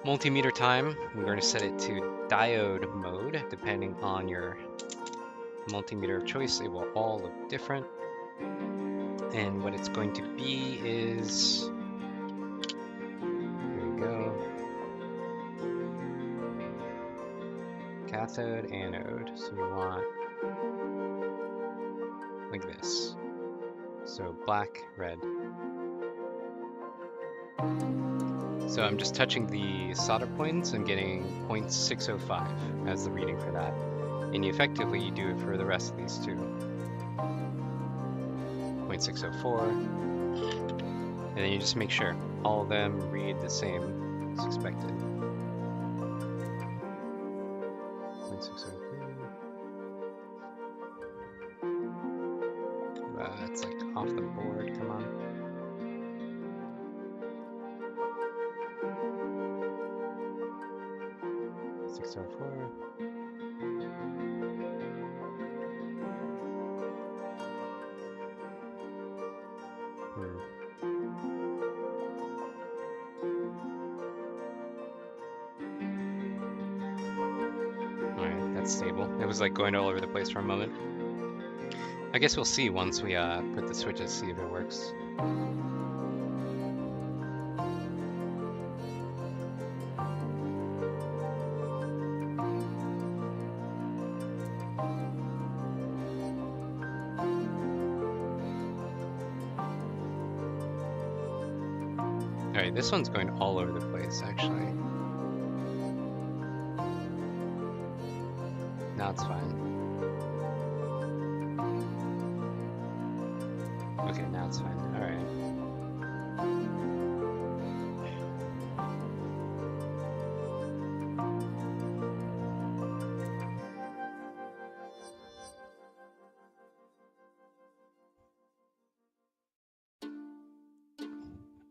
Multimeter time, we're going to set it to diode mode. Depending on your multimeter of choice, it will all look different. And what it's going to be is, here we go, cathode, anode. So we want like this. So black, red. So I'm just touching the solder points. I'm getting 0.605 as the reading for that. And effectively you do it for the rest of these too. 0.604. And then you just make sure all of them read the same as expected. 0.603. It's like off the board, come on. 604. Alright, that's stable. It was like going all over the place for a moment. I guess we'll see once we put the switches, see if it works. Alright, this one's going all over the place, actually. Now it's fine. Okay, now it's fine. Alright.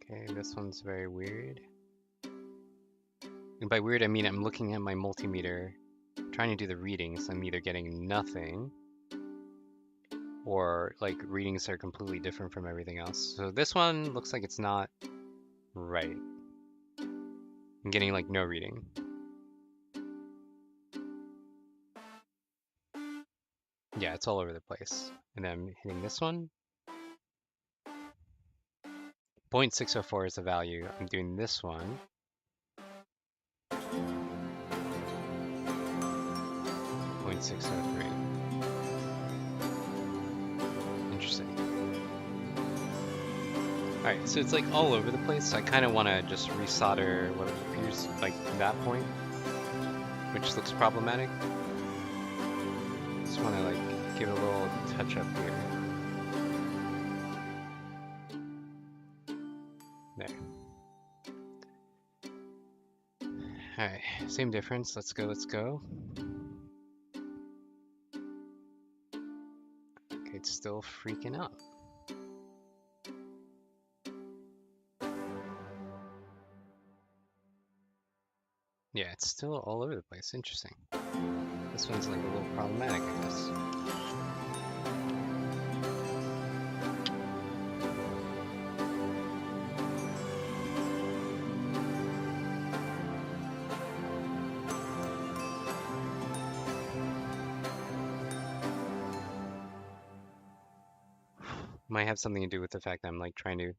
Okay, this one's very weird. And by weird, I mean I'm looking at my multimeter, trying to do the readings. I'm either getting nothing, or like readings are completely different from everything else. So this one looks like it's not right. I'm getting like no reading. Yeah, it's all over the place. And then I'm hitting this one. 0.604 is the value. I'm doing this one. 0.603. Interesting. Alright, so it's like all over the place. I kind of want to just resolder what appears like that point, which looks problematic. Just want to like give it a little touch up here. There. Alright, same difference. Let's go, let's go. Okay, it's still freaking out. Yeah, it's still all over the place. Interesting. This one's like a little problematic, I guess. Might have something to do with the fact that I'm like trying to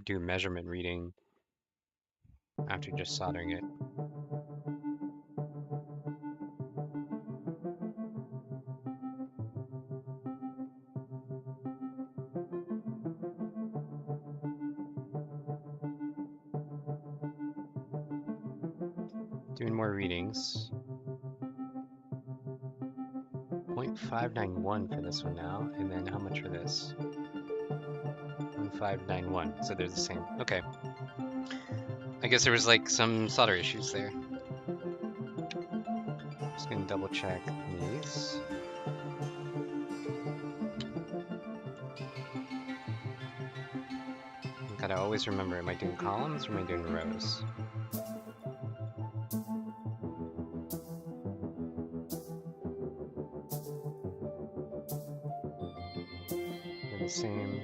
do measurement reading after just soldering it. Doing more readings. 0.591 for this one now, and then how much for this? 0.591, so they're the same. Okay. I guess there was like some solder issues there. Just gonna double check these. Gotta always remember, am I doing columns or am I doing rows? They're the same.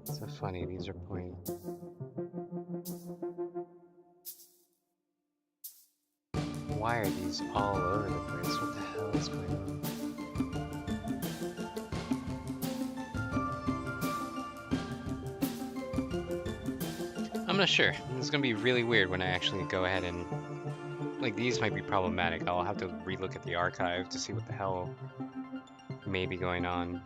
So funny, these are point. Why are these all over the place? What the hell is going on? I'm not sure. This is gonna be really weird when I actually go ahead and... Like, these might be problematic. I'll have to relook at the archive to see what the hell may be going on.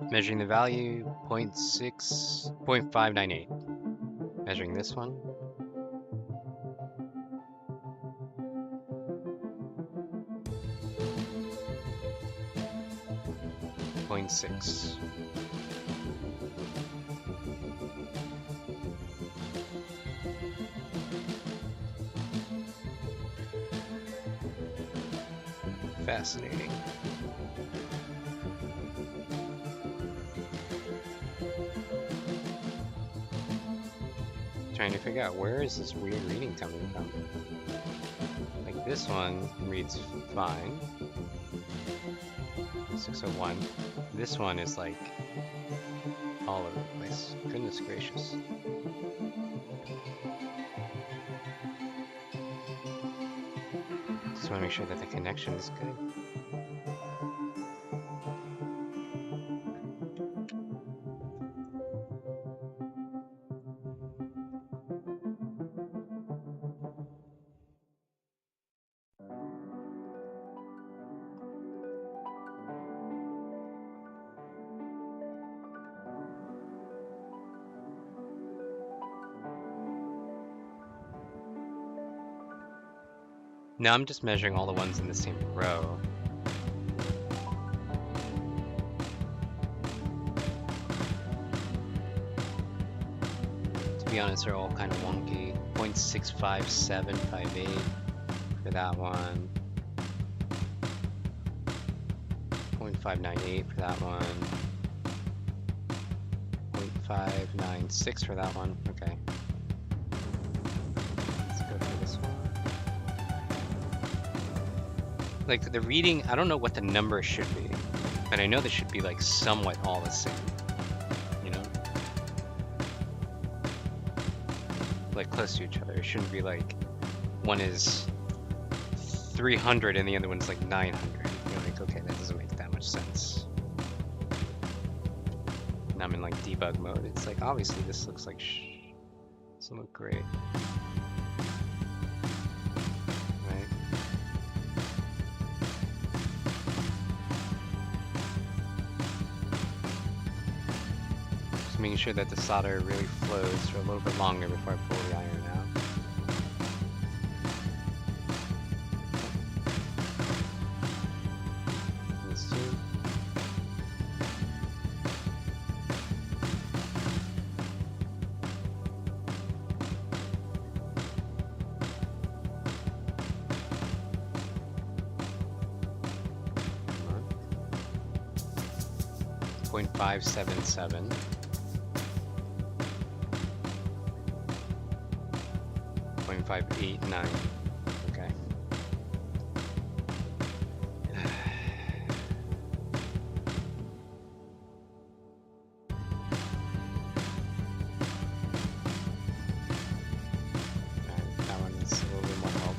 Measuring the value, 0.598. Measuring this one. 0.6. Fascinating. Trying to figure out where is this weird reading coming from. Like this one reads fine. 601. This one is like all over the place. Goodness gracious. Just want to make sure that the connection is good. Now I'm just measuring all the ones in the same row. To be honest, they're all kind of wonky. 0.65758 for that one. 0.598 for that one. 0.596 for that one. Okay. Let's go for this one. Like the reading, I don't know what the number should be, but I know they should be like somewhat all the same, you know? Like close to each other. It shouldn't be like one is 300 and the other one's like 900. You're like, okay, that doesn't make that much sense. And I'm in like debug mode. It's like, obviously this looks like doesn't look great. Making sure that the solder really flows for a little bit longer before I pull the iron out. Let's see. Come on. 0.577. 0.589. Okay. That one needs a little bit more help.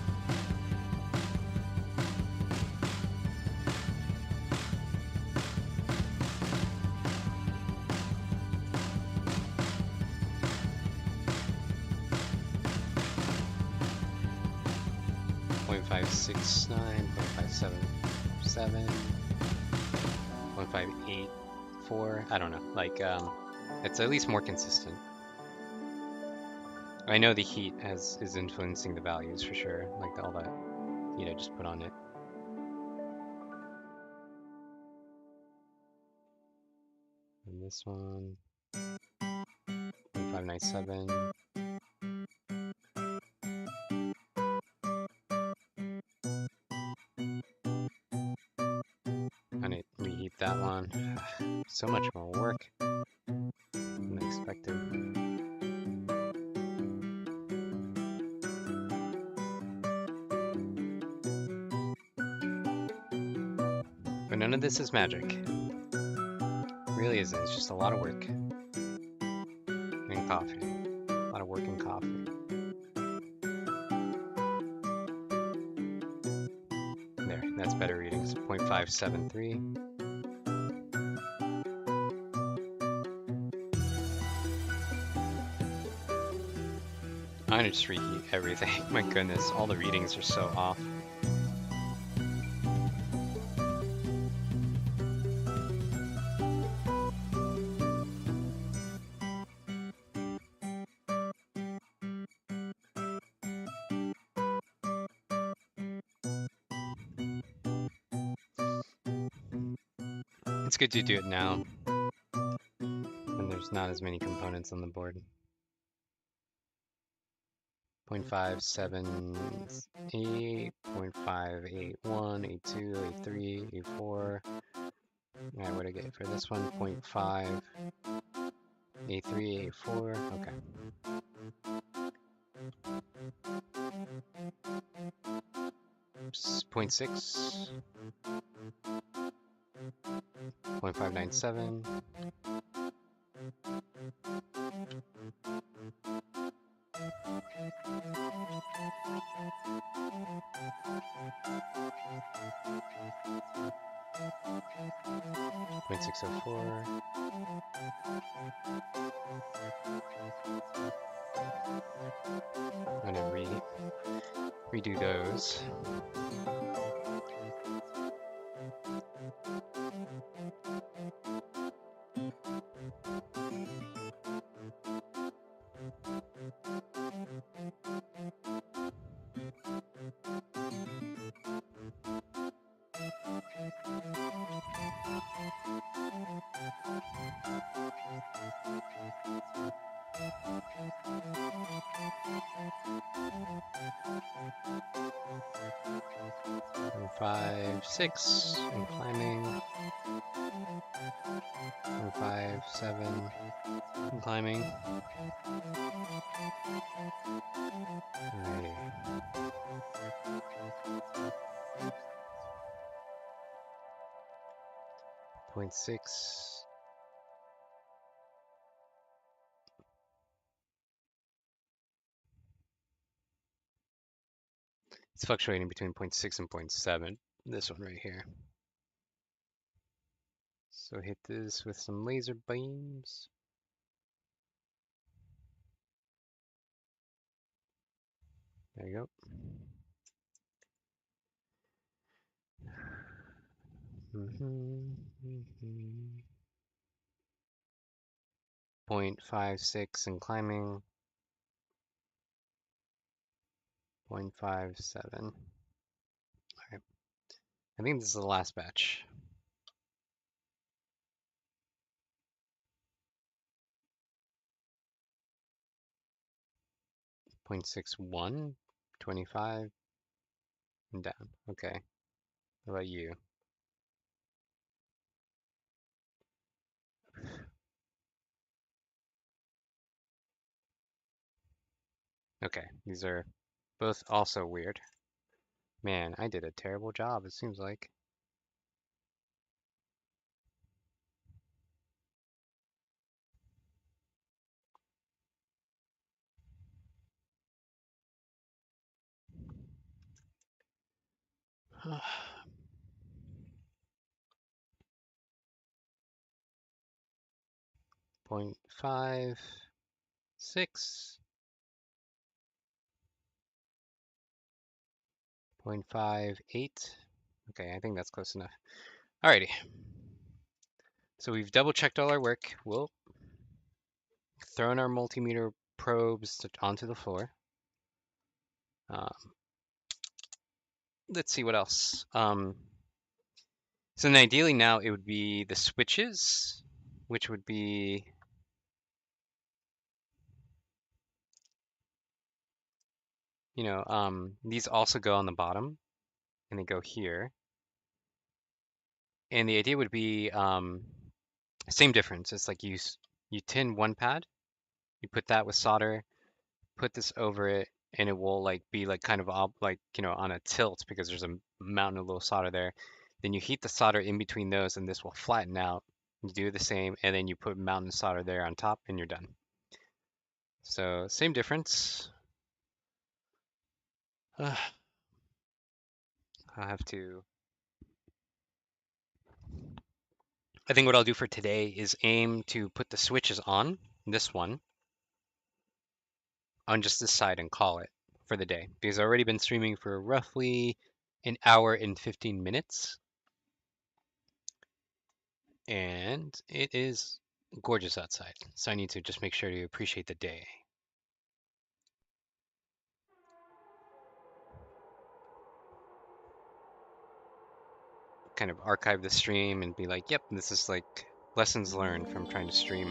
.569, 0.577, 0.584. I don't know. Like, it's at least more consistent. I know the heat is influencing the values for sure, like all that heat I just put on it. And this one, 597. I'm gonna reheat that one. So much more work than expected. But none of this is magic. It really isn't. It's just a lot of work. And coffee. A lot of work and coffee. There, that's better readings. 0.573. I'm gonna just reheat everything. My goodness, all the readings are so off. It's good to do it now when there's not as many components on the board. 0.578, 0.581, 82, 83, 84. Alright, what do I get for this one? 0.5, 83, 84. Okay. 0.6, 0.597. 0.604. I'm gonna redo those. And 5, 6, and climbing. And 5, 7, and climbing. Alrighty. 0.6. It's fluctuating between 0.6 and 0.7. This one right here. So hit this with some laser beams. There you go. Mm-hmm. 0.56 and climbing. 0.57. Alright. I think this is the last batch. 0.61, 25, and down. Okay. How about you? Okay, these are both also weird. Man, I did a terrible job, it seems like. Point 5, 6, 0.58. Okay, I think that's close enough. Alrighty. So we've double checked all our work. We'll throw in our multimeter probes onto the floor. Um, let's see what else. So then ideally now it would be the switches, which would be these also go on the bottom and they go here. And the idea would be same difference. It's like you tin one pad, you put that with solder, put this over it, and it will like be like kind of like on a tilt because there's a mountain of little solder there. Then you heat the solder in between those, and this will flatten out. You do the same, and then you put mountain solder there on top, and you're done. So same difference. I'll have to. I think what I'll do for today is aim to put the switches on this one on just this side and call it for the day because I've already been streaming for roughly an hour and 15 minutes and it is gorgeous outside, so I need to just make sure to appreciate the day. Kind of archive the stream and be like, yep, this is like lessons learned from trying to stream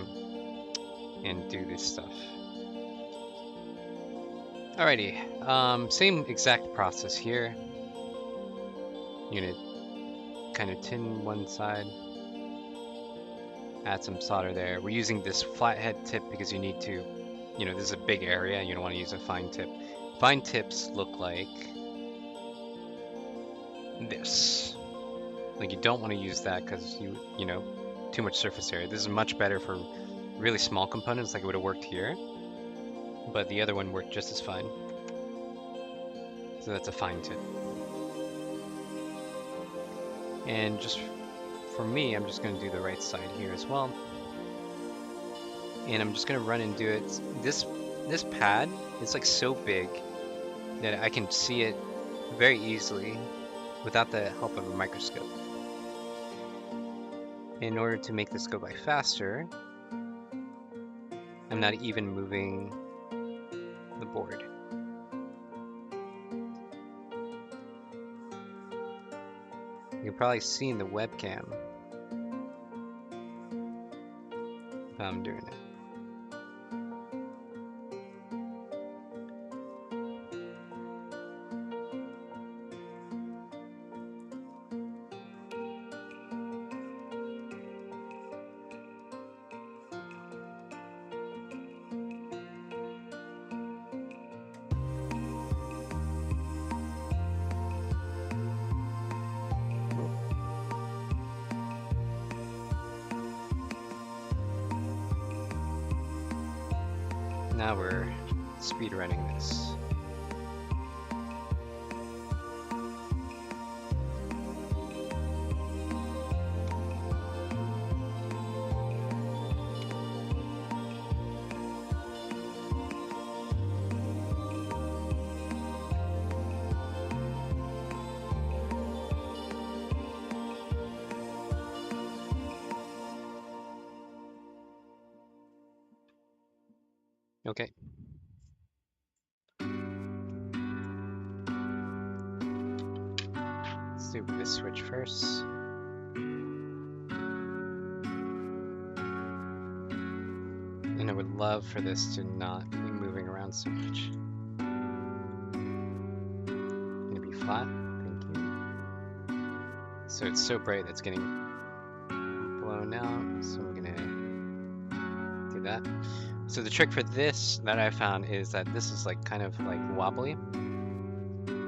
and do this stuff. Alrighty, same exact process here. You're gonna kind of tin one side, add some solder there. We're using this flathead tip because you need to, this is a big area and you don't want to use a fine tip. Fine tips look like this. Like you don't want to use that because too much surface area. This is much better for really small components, like it would have worked here, but the other one worked just as fine. So that's a fine tip. And just for me, I'm just going to do the right side here as well. And I'm just going to run and do it. This pad is like so big that I can see it very easily without the help of a microscope. In order to make this go by faster, I'm not even moving the board. You can probably see in the webcam how I'm doing it. Now we're speed running this. Okay. Let's do this switch first. And I would love for this to not be moving around so much. Gonna be flat, thank you. So it's so bright that's getting blown out, so we're gonna do that. So the trick for this that I found is that this is like kind of like wobbly.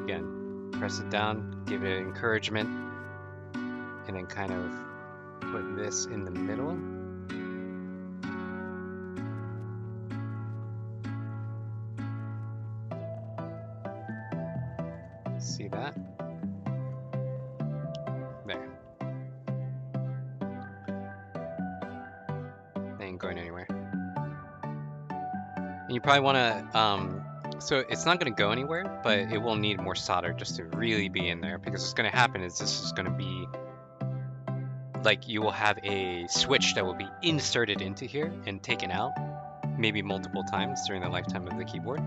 Again, press it down, give it encouragement, and then kind of put this in the middle. See that? There. They ain't going anywhere. And you probably want to, so it's not going to go anywhere, but it will need more solder just to really be in there, because what's going to happen is this is going to be, like you will have a switch that will be inserted into here and taken out, maybe multiple times during the lifetime of the keyboard.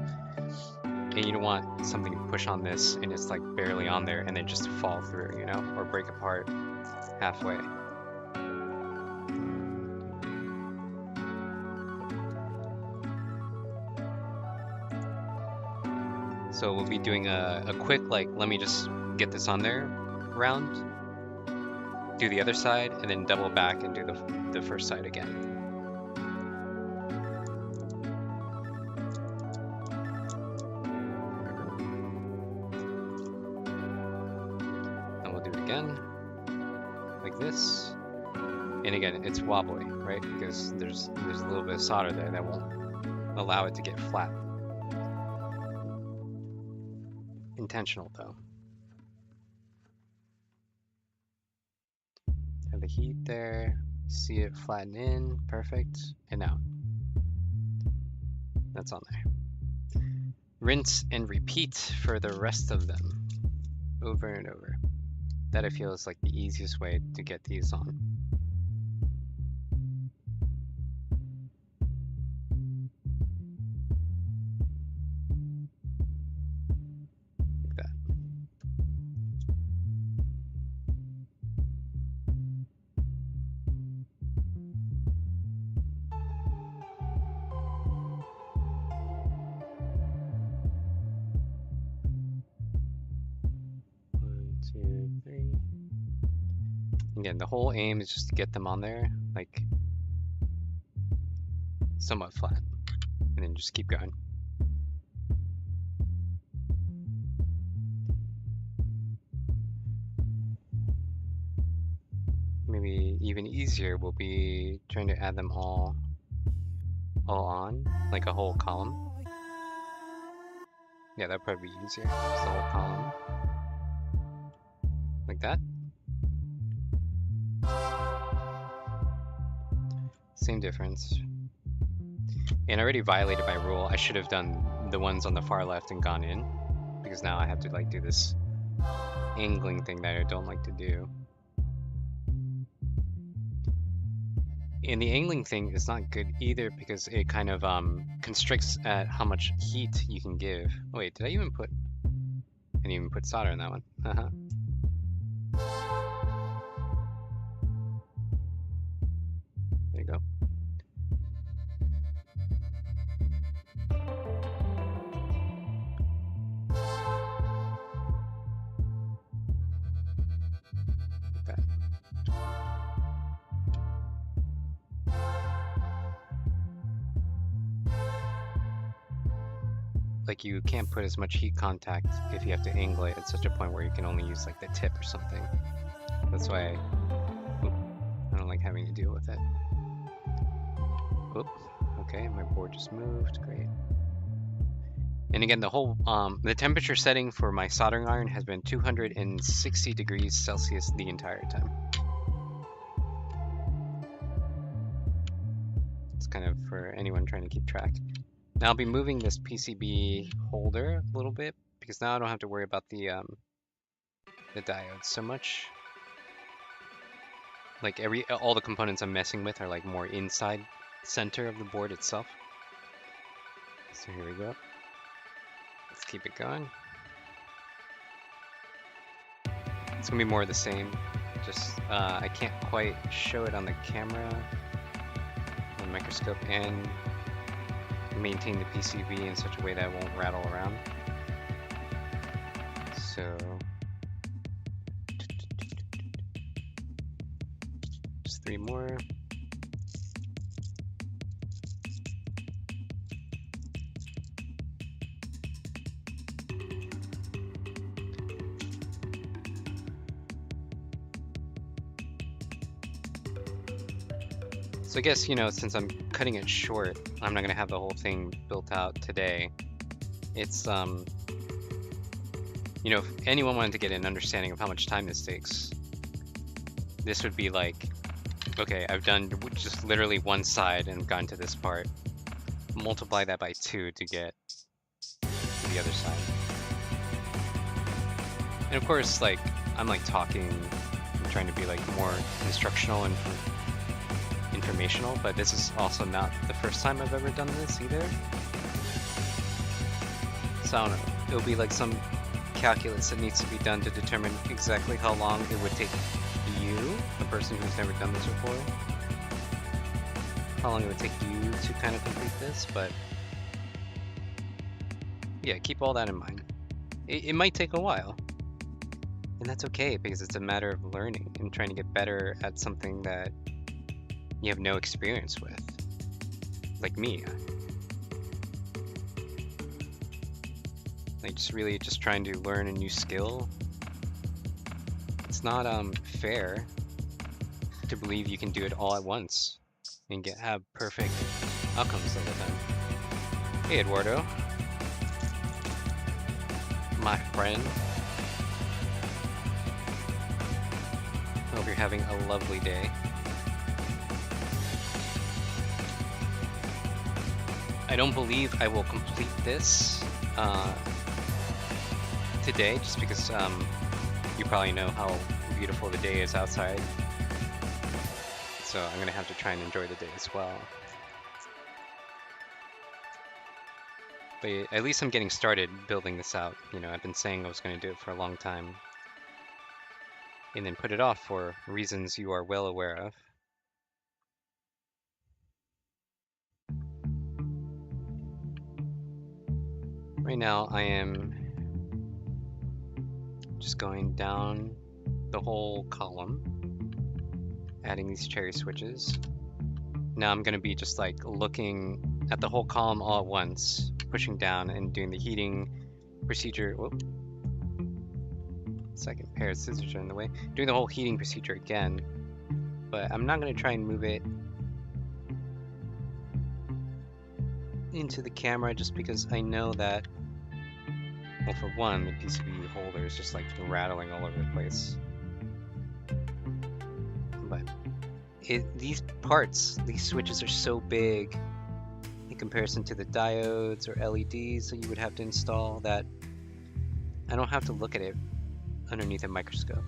And you don't want something to push on this and it's like barely on there and then just fall through, you know, or break apart halfway. So we'll be doing a quick, like, let me just get this on there round, do the other side, and then double back and do the first side again. And we'll do it again, like this. And again, it's wobbly, right? Because there's a little bit of solder there that won't allow it to get flat. Intentional though. Have the heat there, see it flatten in, perfect, and out. That's on there. Rinse and repeat for the rest of them, over and over. That I feel is like the easiest way to get these on. Again, the whole aim is just to get them on there, like, somewhat flat, and then just keep going. Maybe even easier will be trying to add them all on, like a whole column. Yeah, that'd probably be easier, just the whole column. Like that. Same difference. And I already violated my rule. I should have done the ones on the far left and gone in, because now I have to like do this angling thing that I don't like to do. And the angling thing is not good either because it kind of constricts at how much heat you can give. Oh, wait, did I even put... I didn't even put solder in that one. There you go. Like that. Like you can't put as much heat contact if you have to angle it at such a point where you can only use like the tip or something. That's why I don't like having to deal with it. Oop. Okay, my board just moved. Great. And again, the whole the temperature setting for my soldering iron has been 260 degrees Celsius the entire time. It's kind of for anyone trying to keep track. Now I'll be moving this PCB holder a little bit because now I don't have to worry about the diodes so much. Like all the components I'm messing with are like more inside center of the board itself. So here we go. Let's keep it going. It's gonna be more of the same. Just I can't quite show it on the camera, on the microscope, and maintain the PCB in such a way that it won't rattle around. So just 3 more. So I guess, you know, since I'm cutting it short, I'm not going to have the whole thing built out today. It's, you know, if anyone wanted to get an understanding of how much time this takes, this would be like, okay, I've done just literally one side and gotten to this part. Multiply that by 2 to get to the other side. And of course, like, I'm like talking, I'm trying to be like more instructional and informational, but this is also not the first time I've ever done this either. So I don't know, it'll be like some calculus that needs to be done to determine exactly how long it would take you, a person who's never done this before, how long it would take you to kind of complete this, but yeah, keep all that in mind. It might take a while, and that's okay because it's a matter of learning and trying to get better at something that you have no experience with, like me. Like just trying to learn a new skill. It's not fair to believe you can do it all at once and have perfect outcomes all the time. Hey Eduardo, my friend. Hope you're having a lovely day. I don't believe I will complete this today, just because you probably know how beautiful the day is outside. So I'm gonna have to try and enjoy the day as well. But at least I'm getting started building this out. You know, I've been saying I was gonna do it for a long time, and then put it off for reasons you are well aware of. Right now I am just going down the whole column, adding these cherry switches. Now I'm gonna be just like looking at the whole column all at once, pushing down and doing the heating procedure. Whoop. Second pair of scissors are in the way. Doing the whole heating procedure again, but I'm not gonna try and move it into the camera just because I know that, well, for one, the PCB holder is just like rattling all over the place. But these parts, these switches are so big in comparison to the diodes or LEDs that you would have to install that I don't have to look at it underneath a microscope.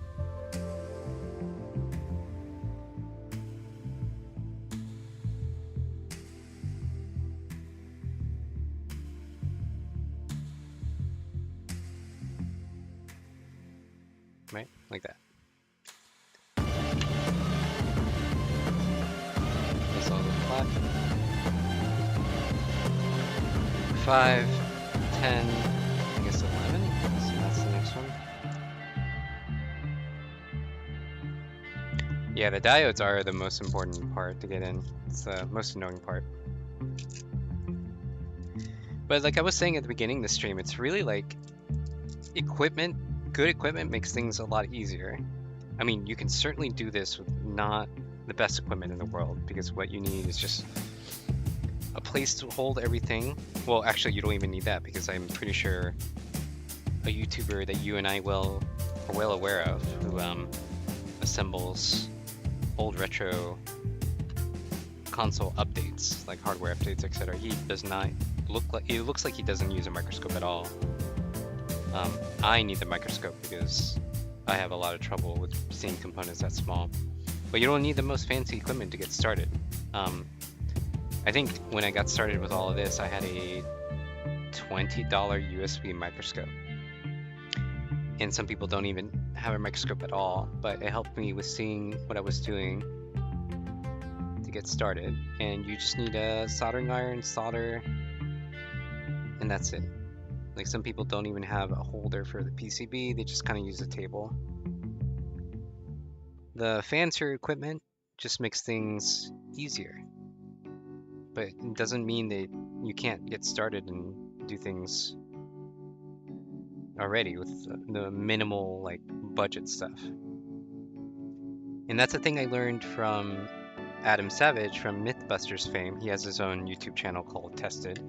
Right? Like that. This all go flat. 5, 10, I guess 11. So that's the next one. Yeah, the diodes are the most important part to get in. It's the most annoying part. But like I was saying at the beginning of the stream, it's really like equipment. Good equipment makes things a lot easier. I mean, you can certainly do this with not the best equipment in the world, because what you need is just a place to hold everything. Well, actually, you don't even need that, because I'm pretty sure a YouTuber that you and I are well aware of, who assembles old retro console updates, like hardware updates, etc. He does not look like, it looks like he doesn't use a microscope at all. I need the microscope because I have a lot of trouble with seeing components that small. But you don't need the most fancy equipment to get started. I think when I got started with all of this, I had a $20 USB microscope. And some people don't even have a microscope at all, but it helped me with seeing what I was doing to get started. And you just need a soldering iron, solder, and that's it. Like, some people don't even have a holder for the PCB, they just kind of use a table. The fancier equipment just makes things easier, but it doesn't mean that you can't get started and do things already with the minimal like budget stuff. And that's a thing I learned from Adam Savage from Mythbusters fame. He has his own YouTube channel called Tested,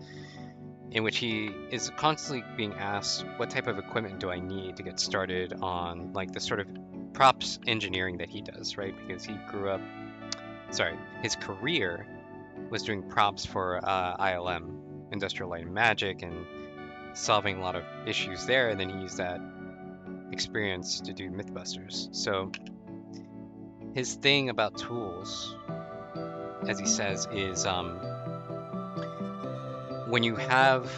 in which he is constantly being asked, what type of equipment do I need to get started on like the sort of props engineering that he does, right? Because he grew up, his career was doing props for ILM, Industrial Light and Magic, and solving a lot of issues there, and then he used that experience to do Mythbusters. So his thing about tools as he says, is when you have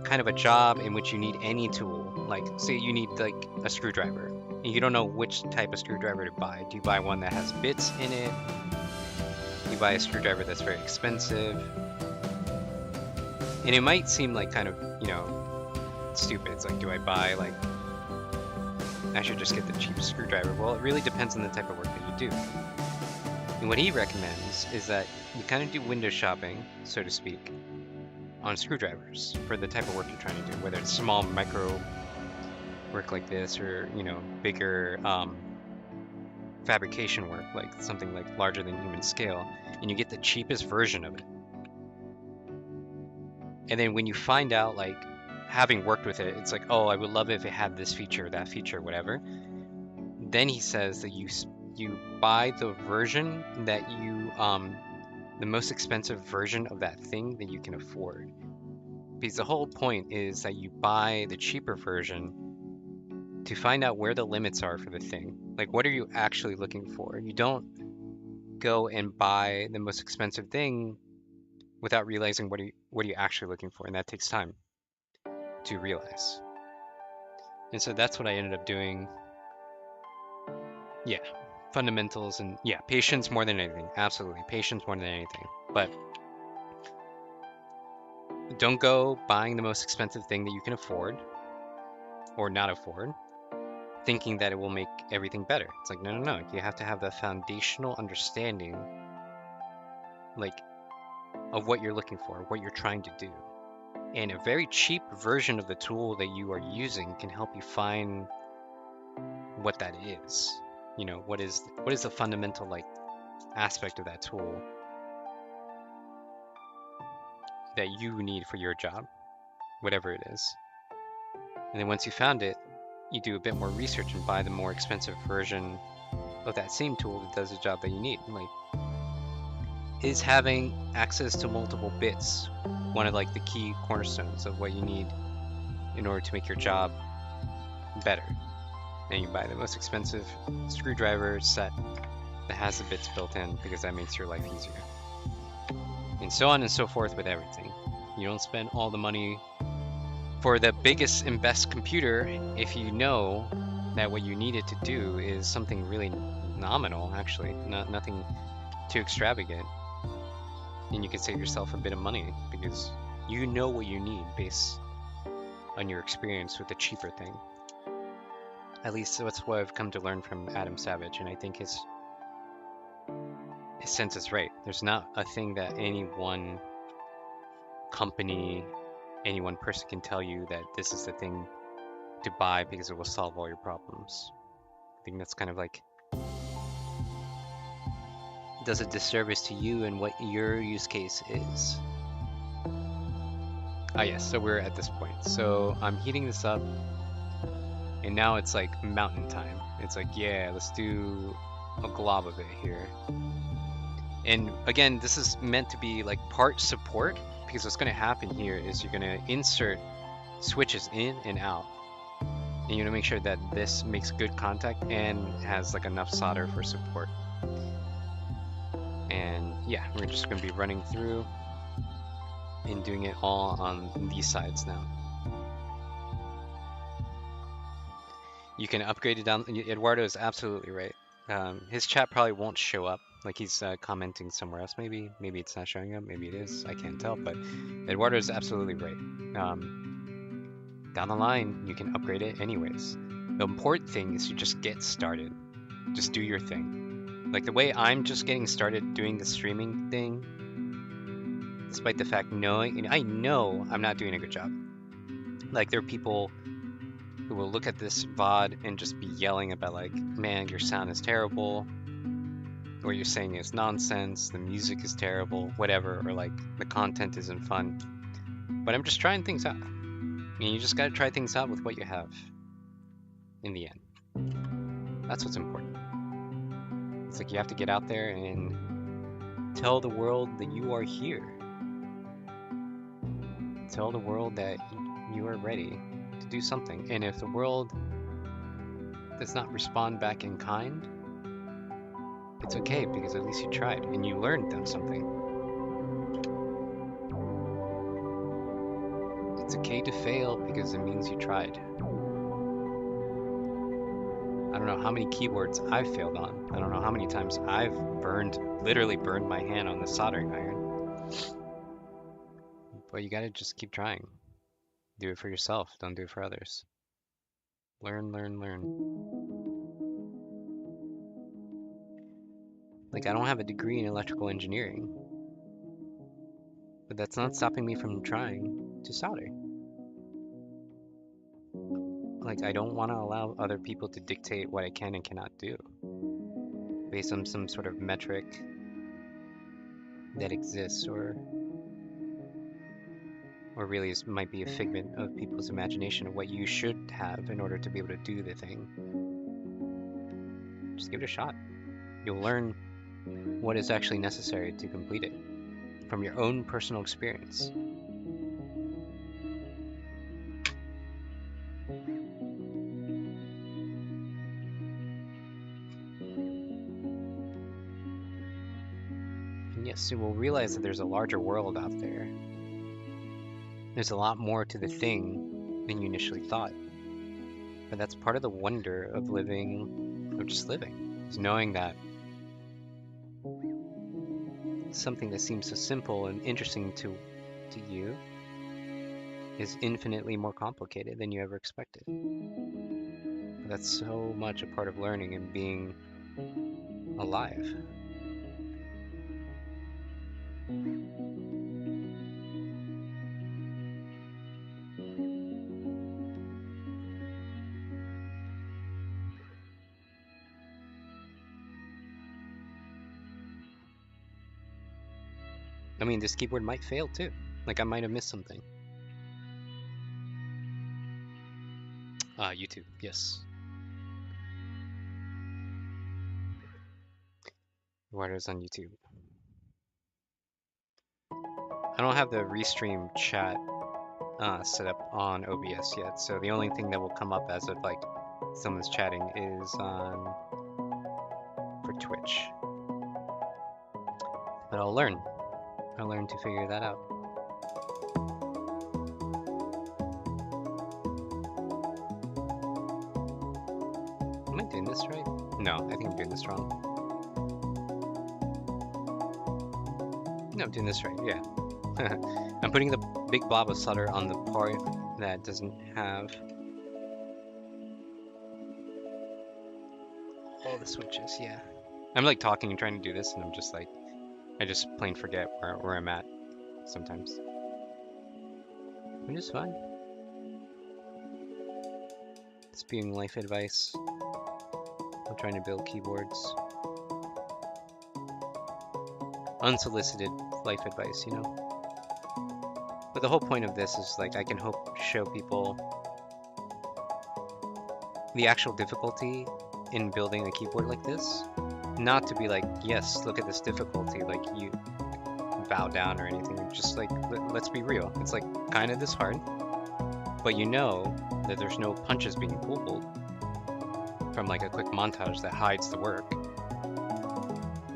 kind of a job in which you need any tool, like say you need like a screwdriver, and you don't know which type of screwdriver to buy. Do you buy one that has bits in it? You buy a screwdriver that's very expensive? And it might seem like kind of, you know, stupid. It's like, do I buy like, I should just get the cheapest screwdriver? Well, it really depends on the type of work that you do. And what he recommends is that you kind of do window shopping, so to speak, on screwdrivers for the type of work you're trying to do, whether it's small micro work like this or, you know, bigger fabrication work, like something like larger than human scale, and you get the cheapest version of it. And then when you find out, like, having worked with it, it's like, oh, I would love it if it had this feature, that feature, whatever. Then he says that you buy the version that you the most expensive version of that thing that you can afford. Because the whole point is that you buy the cheaper version to find out where the limits are for the thing. Like, what are you actually looking for? You don't go and buy the most expensive thing without realizing what are you actually looking for, and that takes time to realize. And so that's what I ended up doing. Yeah, fundamentals and yeah, patience more than anything. Absolutely, patience more than anything. But don't go buying the most expensive thing that you can afford or not afford, thinking that it will make everything better. It's like, no. You have to have the foundational understanding, like, of what you're looking for, what you're trying to do. And a very cheap version of the tool that you are using can help you find what that is. You know, what is the fundamental, like, aspect of that tool that you need for your job, whatever it is. And then once you found it, you do a bit more research and buy the more expensive version of that same tool that does the job that you need. Like, is having access to multiple bits one of, like, the key cornerstones of what you need in order to make your job better? And you buy the most expensive screwdriver set that has the bits built in because that makes your life easier. And so on and so forth with everything. You don't spend all the money for the biggest and best computer if you know that what you need it to do is something really nominal, actually, nothing too extravagant. And you can save yourself a bit of money because you know what you need based on your experience with the cheaper thing. At least that's what I've come to learn from Adam Savage, and I think his sense is right. There's not a thing that any one company, any one person can tell you that this is the thing to buy because it will solve all your problems. I think that's kind of like does a disservice to you and what your use case is. Ah yes, so we're at this point. So I'm heating this up, and now it's like mountain time. It's like, yeah, let's do a glob of it here. And again, this is meant to be like part support, because what's going to happen here is you're going to insert switches in and out. And you're going to make sure that this makes good contact and has like enough solder for support. And yeah, we're just going to be running through and doing it all on these sides now. You can upgrade it down. Eduardo is absolutely right. His chat probably won't show up. Like, he's commenting somewhere else. Maybe it's not showing up. Maybe it is. I can't tell. But Eduardo is absolutely right. Down the line, you can upgrade it anyways. The important thing is you just get started. Just do your thing. Like the way I'm just getting started doing the streaming thing, despite the fact knowing, and I know I'm not doing a good job. Like, there are people who will look at this VOD and just be yelling about, like, man, your sound is terrible, what you're saying is nonsense, the music is terrible, whatever, or like the content isn't fun. But I'm just trying things out. I mean, you just gotta try things out with what you have in the end. That's what's important. It's like you have to get out there and tell the world that you are here. Tell the world that you are ready to do something. And if the world does not respond back in kind, It's okay because at least you tried and you learned something. It's okay to fail because it means you tried. I don't know how many keyboards I've failed on. I don't know how many times I've literally burned my hand on the soldering iron. But you gotta just keep trying. Do it for yourself, don't do it for others. Learn, learn, learn. Like, I don't have a degree in electrical engineering, but that's not stopping me from trying to solder. Like, I don't want to allow other people to dictate what I can and cannot do based on some sort of metric that exists, or really might be a figment of people's imagination of what you should have in order to be able to do the thing. Just give it a shot. You'll learn what is actually necessary to complete it from your own personal experience. And yes, you will realize that there's a larger world out there. There's a lot more to the thing than you initially thought. But that's part of the wonder of living, of just living, is knowing that something that seems so simple and interesting to you is infinitely more complicated than you ever expected. But that's so much a part of learning and being alive. I mean, this keyboard might fail too. Like, I might have missed something. YouTube, yes. Waters on YouTube. I don't have the restream chat set up on OBS yet, so the only thing that will come up as of like someone's chatting is for Twitch. But I'll learn to figure that out. Am I doing this right? No, I think I'm doing this wrong. No, I'm doing this right, yeah. I'm putting the big blob of solder on the part that doesn't have all the switches, yeah. I'm like talking and trying to do this, and I'm just like, I just plain forget where I'm at sometimes. Which is fine. Spewing life advice. I'm trying to build keyboards. Unsolicited life advice, you know? But the whole point of this is like I can hope to show people the actual difficulty in building a keyboard like this. Not to be like, yes, look at this difficulty, like you bow down or anything. Just like, let's be real. It's like kind of this hard, but you know that there's no punches being pulled from like a quick montage that hides the work.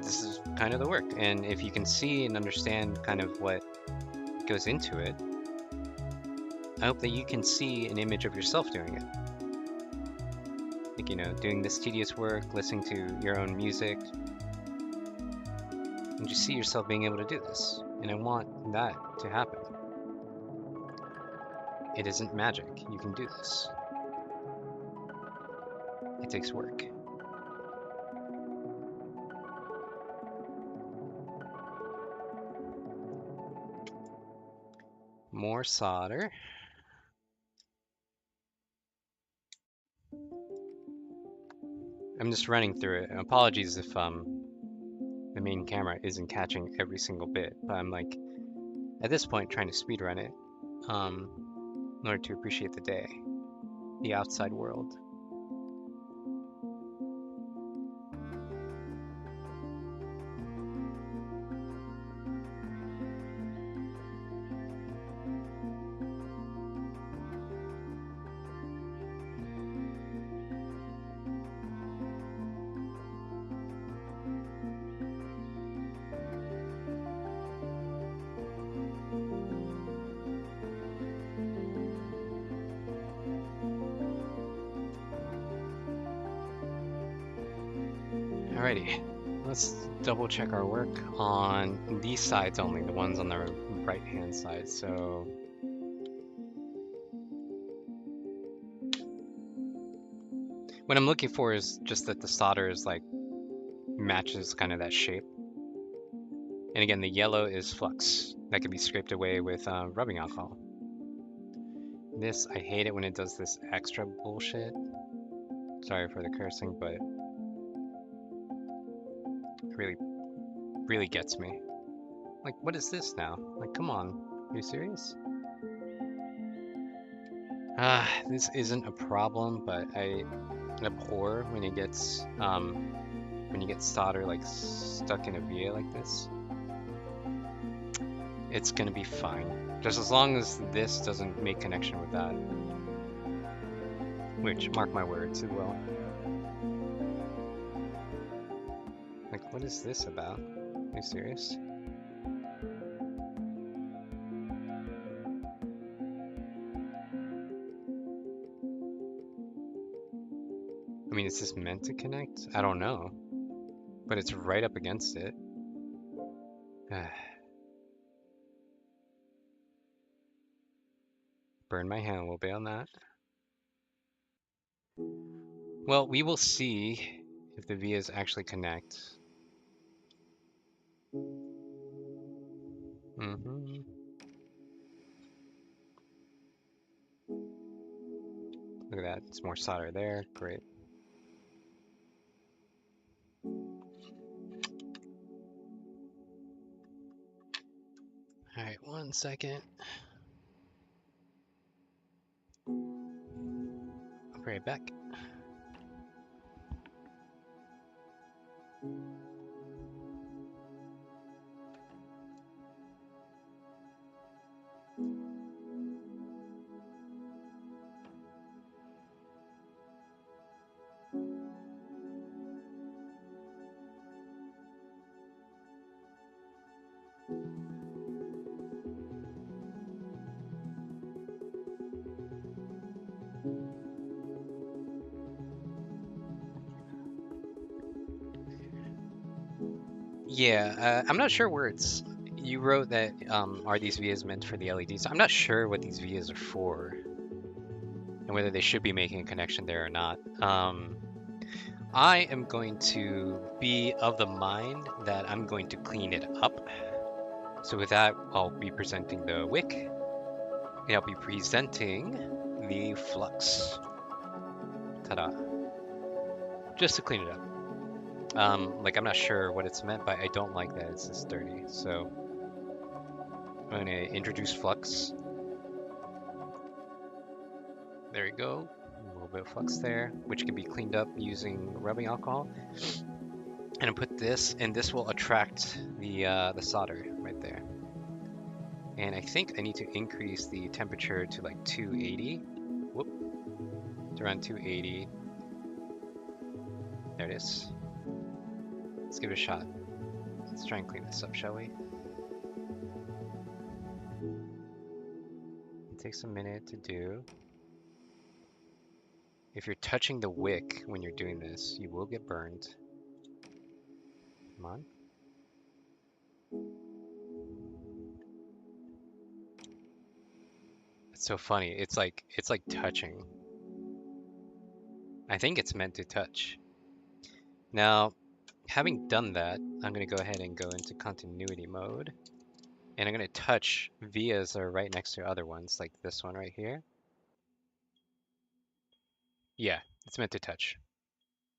This is kind of the work, and if you can see and understand kind of what goes into it, I hope that you can see an image of yourself doing it. Like, you know, doing this tedious work, listening to your own music, and just see yourself being able to do this. And I want that to happen. It isn't magic. You can do this. It takes work. More solder. I'm just running through it. Apologies if the main camera isn't catching every single bit, but I'm like, at this point, trying to speedrun it in order to appreciate the day, the outside world. Alrighty, let's double check our work on these sides only, the ones on the right hand side. So what I'm looking for is just that the solder is like matches kind of that shape. And again, the yellow is flux that can be scraped away with rubbing alcohol. This, I hate it when it does this extra bullshit. Sorry for the cursing, but it really gets me. Like, what is this now? Like, come on, are you serious? This isn't a problem, but I abhor when it gets when you get solder like stuck in a via like this. It's gonna be fine, just as long as this doesn't make connection with that. Which, mark my words, it will. Like, what is this about? Are you serious? I mean, is this meant to connect? I don't know. But it's right up against it. Burn my hand a little bit on that. Well, we will see if the vias actually connect. Look at that, it's more solder there, great. All right, 1 second. I'll be right back. Yeah, I'm not sure where it's. You wrote that are these vias meant for the LEDs? I'm not sure what these vias are for, and whether they should be making a connection there or not. I am going to be of the mind that I'm going to clean it up. So with that, I'll be presenting the wick, and I'll be presenting the flux. Ta-da! Just to clean it up. Like, I'm not sure what it's meant, but I don't like that it's this dirty. So I'm gonna introduce flux. There we go. A little bit of flux there, which can be cleaned up using rubbing alcohol. And I put this, and this will attract the solder right there. And I think I need to increase the temperature to like 280. Whoop. To around 280. There it is. Let's give it a shot. Let's try and clean this up, shall we? It takes a minute to do. If you're touching the wick when you're doing this, you will get burned. Come on. It's so funny. It's like touching. I think it's meant to touch. Now, having done that, I'm going to go ahead and go into continuity mode. And I'm going to touch vias that are right next to other ones, like this one right here. Yeah, it's meant to touch.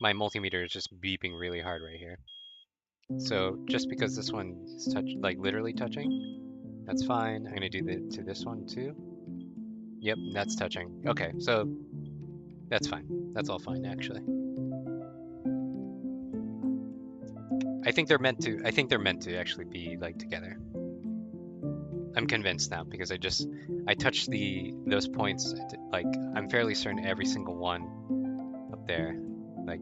My multimeter is just beeping really hard right here. So just because this one is like literally touching, that's fine. I'm going to do that to this one too. Yep, that's touching. Okay, so that's fine. That's all fine, actually. I think they're meant to actually be like together. I'm convinced now because I touched those points. Like, I'm fairly certain every single one up there, like,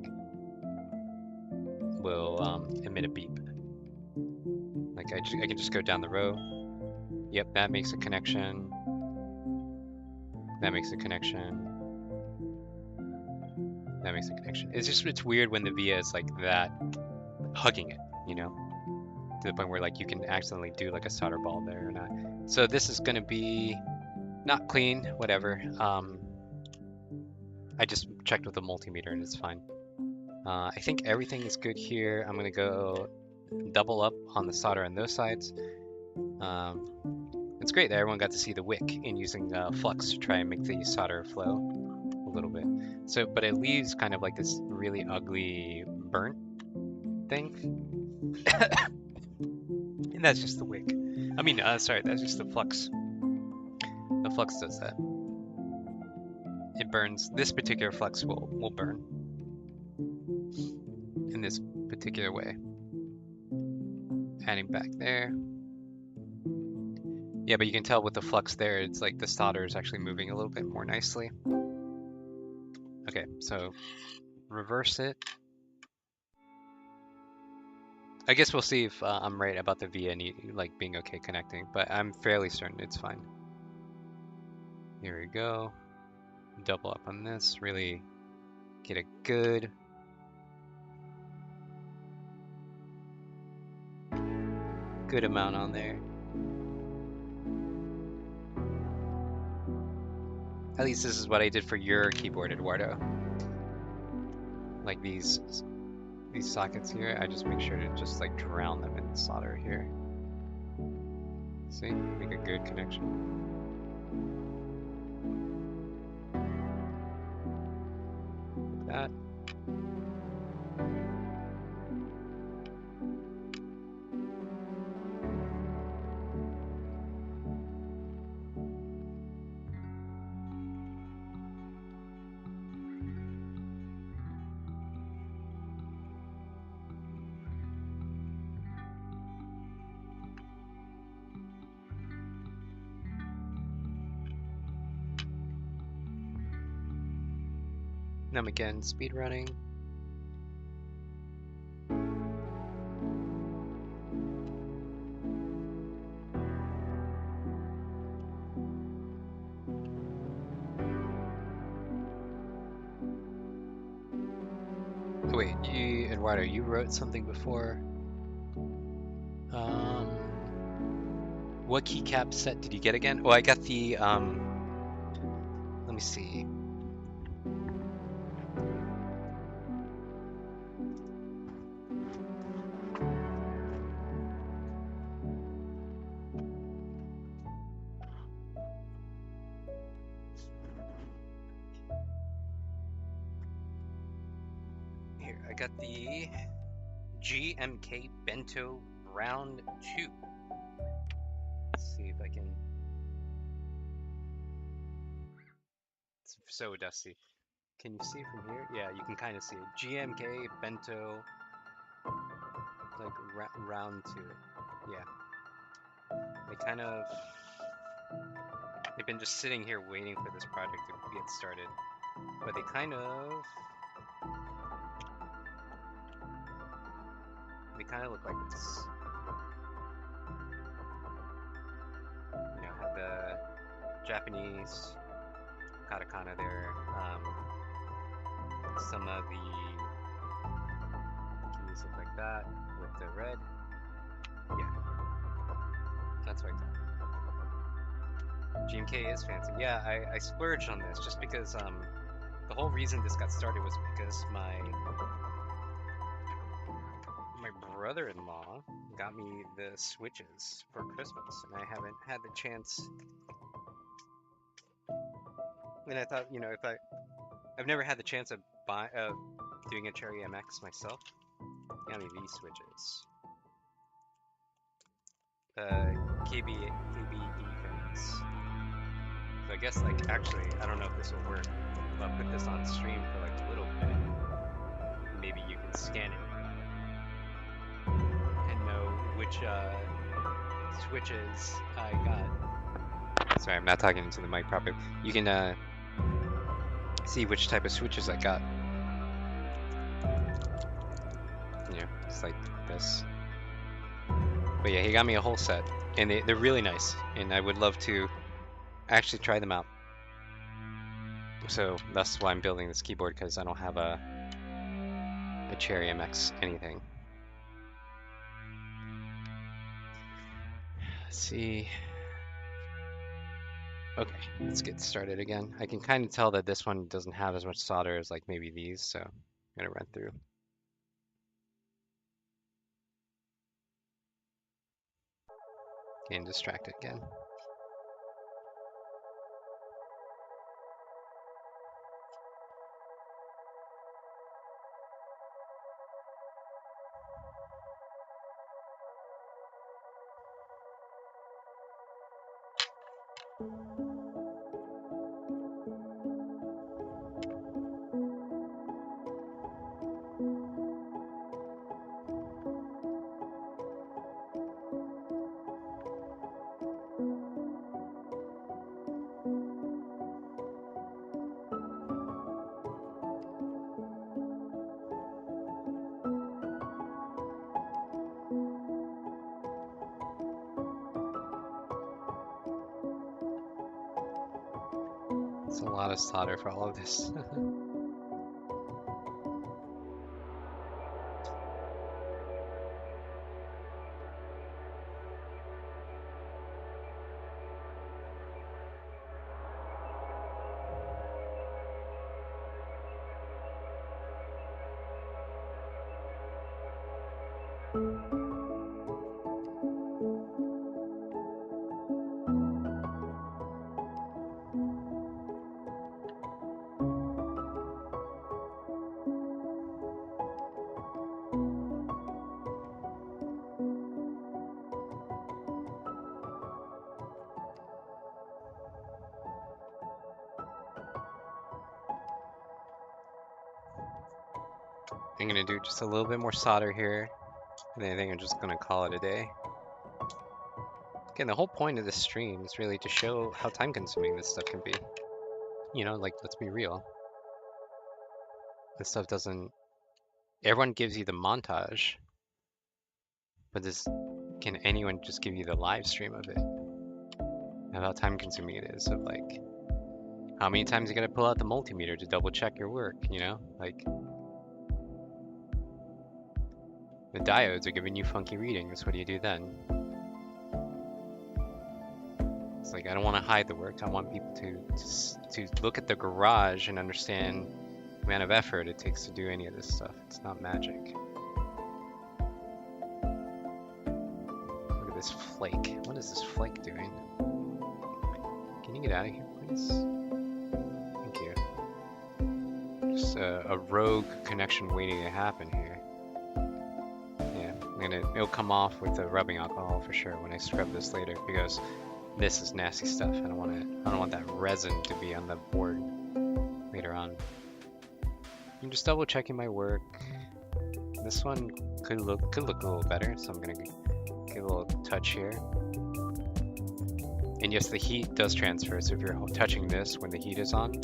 will emit a beep. Like, I can just go down the row. Yep, that makes a connection. That makes a connection. That makes a connection. It's weird when the via is like that hugging it, you know, to the point where like you can accidentally do like a solder ball there or not. So this is gonna be not clean, whatever. I just checked with the multimeter and it's fine. I think everything is good here. I'm gonna go double up on the solder on those sides. It's great that everyone got to see the wick in using flux to try and make the solder flow a little bit. So, but it leaves kind of like this really ugly burnt thing. And that's just the wick. I mean, sorry, that's just the flux. The flux does that. It burns. This particular flux will burn in this particular way. Adding back there. Yeah, but you can tell with the flux there, it's like the solder is actually moving a little bit more nicely. Okay, so reverse it. I guess we'll see if I'm right about the via like being okay connecting, but I'm fairly certain it's fine. Here we go. Double up on this, really get a good amount on there. At least this is what I did for your keyboard, Eduardo. Like these sockets here, I just make sure to just like drown them in solder here. See, make a good connection. Like that. Now again, speed running. Wait, Eduardo, you wrote something before. What keycap set did you get again? Oh, I got the let me see. Here, I got the GMK Bento Round 2. Let's see if I can. It's so dusty. Can you see from here? Yeah, you can kind of see it. GMK Bento, like round 2. Yeah. They've been just sitting here waiting for this project to get started. But they kind of look like this. You know, have the Japanese katakana there. Some of the keys look like that with the red. Yeah, that's what I thought. GMK is fancy. Yeah, I splurged on this just because the whole reason this got started was because my brother-in-law got me the switches for Christmas, and I haven't had the chance. And I thought, you know, I've never had the chance of doing a Cherry MX myself. Got me these switches. KB defense. So I guess like actually I don't know if this will work. If I put this on stream for like a little bit, maybe you can scan it and know which switches I got. Sorry, I'm not talking into the mic properly. You can see which type of switches I got. Yeah, it's like this. But yeah, he got me a whole set, and they're really nice, and I would love to actually try them out. So that's why I'm building this keyboard, because I don't have a Cherry MX anything. see. Okay, let's get started again. I can kind of tell that this one doesn't have as much solder as like maybe these, so I'm gonna run through. Getting distracted again. It's a lot of solder for all of this. I'm gonna do just a little bit more solder here, and then I think I'm just gonna call it a day. Again, the whole point of this stream is really to show how time consuming this stuff can be. You know, like, let's be real. This stuff doesn't... Everyone gives you the montage, but can anyone just give you the live stream of it? And how time consuming it is, of like, how many times you gotta pull out the multimeter to double check your work, you know? Like, the diodes are giving you funky readings, what do you do then? It's like, I don't want to hide the work. I want people to look at the garage and understand the amount of effort it takes to do any of this stuff. It's not magic. Look at this flake. What is this flake doing? Can you get out of here, please? Thank you. Just a rogue connection waiting to happen here. Yeah, it'll come off with the rubbing alcohol for sure when I scrub this later, because this is nasty stuff. I don't want that resin to be on the board later on. I'm just double checking my work. This one could look a little better, so I'm gonna give a little touch here. And yes, the heat does transfer, so if you're touching this when the heat is on,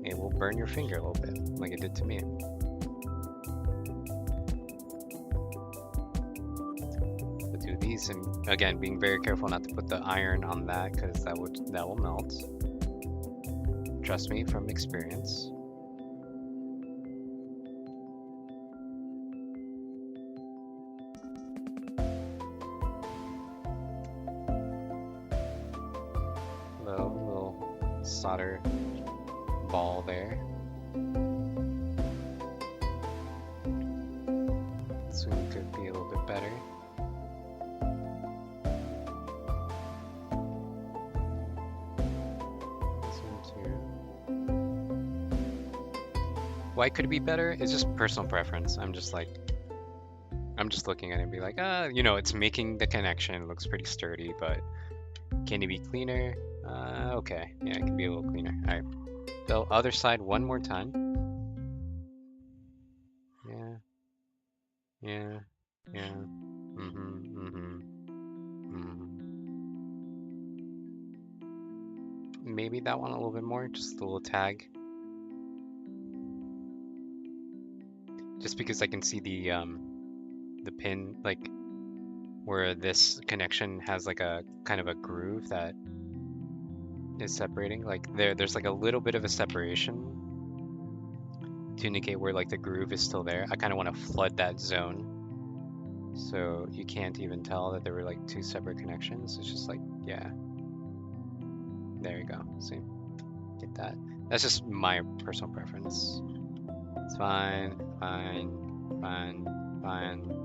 it will burn your finger a little bit, like it did to me. And again, being very careful not to put the iron on that, because that will melt. Trust me from experience. Little solder ball there. This one could be a little bit better. Why could it be better? It's just personal preference. I'm just looking at it and be like, you know, it's making the connection. It looks pretty sturdy, but can it be cleaner? Okay, yeah, it can be a little cleaner. All right, the other side one more time. Yeah. Maybe that one a little bit more, just a little tag. Just because I can see the pin, like where this connection has like a kind of a groove that is separating. Like there's like a little bit of a separation to indicate where like the groove is still there. I kind of want to flood that zone So you can't even tell that there were like two separate connections. It's just like, yeah. There you go. See? Get that. That's just my personal preference. It's fine, fine, fine, fine.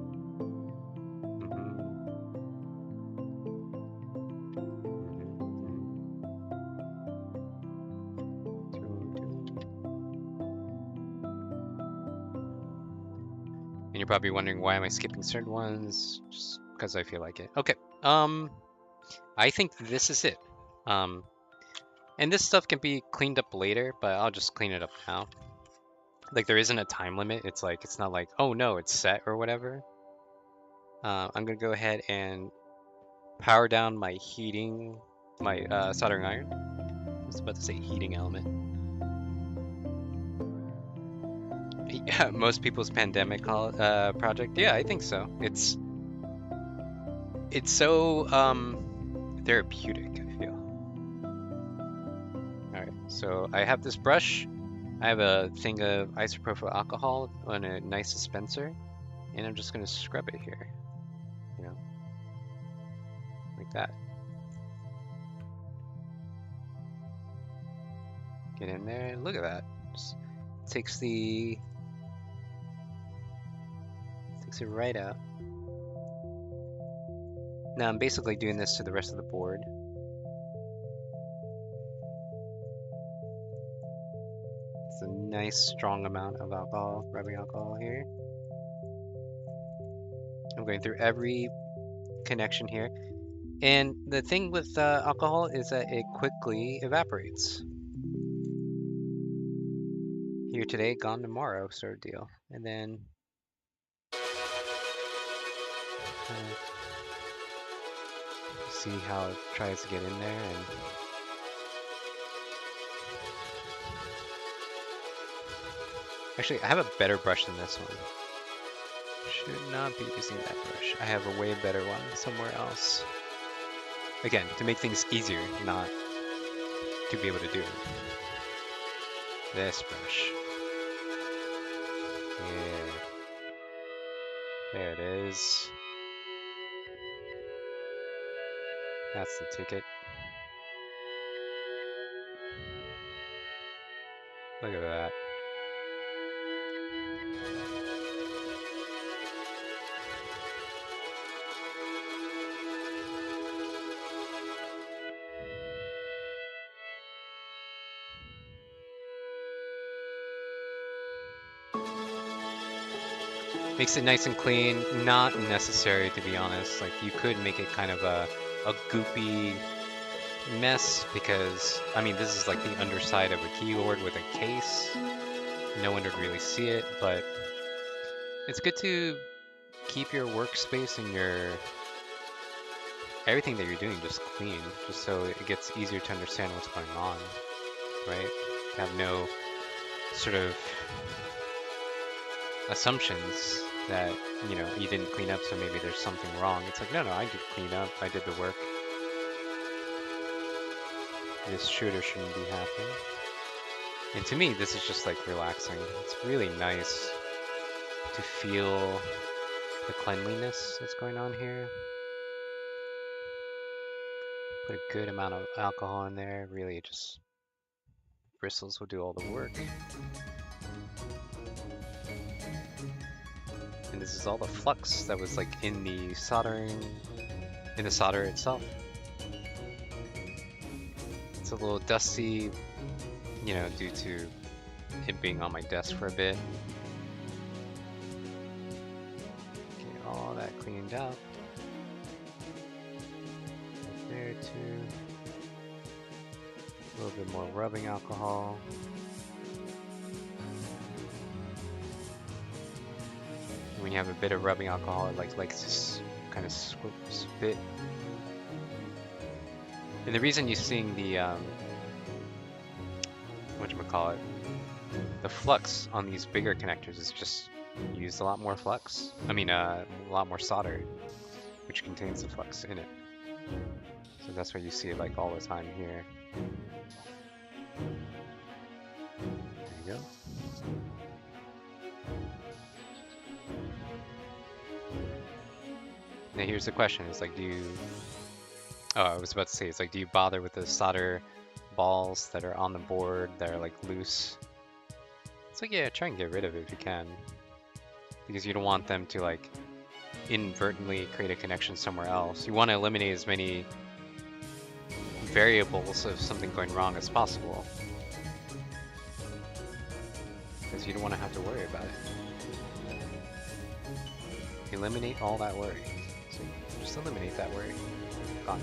And you're probably wondering why am I skipping certain ones? Just because I feel like it. Okay. I think this is it. And this stuff can be cleaned up later, but I'll just clean it up now. Like there isn't a time limit. It's like it's not like, oh no, it's set or whatever. I'm gonna go ahead and power down my soldering iron. I was about to say heating element. Yeah, most people's pandemic project. Yeah, I think so. It's so therapeutic, I feel. All right, so I have this brush. I have a thing of isopropyl alcohol on a nice dispenser, and I'm just gonna scrub it here, you know, like that. Get in there. Look at that. Just takes it right out. Now I'm basically doing this to the rest of the board. It's a nice strong amount of alcohol, rubbing alcohol here. I'm going through every connection here. And the thing with alcohol is that it quickly evaporates. Here today, gone tomorrow sort of deal. And then see how it tries to get in there. And actually, I have a better brush than this one. Should not be using that brush. I have a way better one somewhere else. Again, to make things easier, not to be able to do it. This brush. Yeah. There it is. That's the ticket. Look at that. Makes it nice and clean. Not necessary, to be honest. Like, you could make it kind of a goopy mess because, I mean, this is like the underside of a keyboard with a case. No one would really see it, but it's good to keep your workspace and everything that you're doing just clean, just so it gets easier to understand what's going on, right? Have no sort of assumptions that, you know, you didn't clean up, so maybe there's something wrong. It's like, no, I did clean up, I did the work. This shooter shouldn't be happening. And to me, this is just like relaxing. It's really nice to feel the cleanliness that's going on here. Put a good amount of alcohol in there. Really, just bristles will do all the work. And this is all the flux that was like in the solder itself. It's a little dusty, you know, due to it being on my desk for a bit. Get all that cleaned up. Right there too. A little bit more rubbing alcohol. When you have a bit of rubbing alcohol, it likes to kind of spit. And the reason you're seeing the whatchamacallit, the flux on these bigger connectors is just used a lot more flux. I mean, a lot more solder, which contains the flux in it. So that's why you see it like all the time here. There you go. Now here's the question: Is like, do you? Oh, I was about to say, it's like, do you bother with the solder balls that are on the board that are like loose? It's like, yeah, try and get rid of it if you can, because you don't want them to like inadvertently create a connection somewhere else. You want to eliminate as many variables of something going wrong as possible, because you don't want to have to worry about it. Eliminate all that worry. So just eliminate that worry. Gone.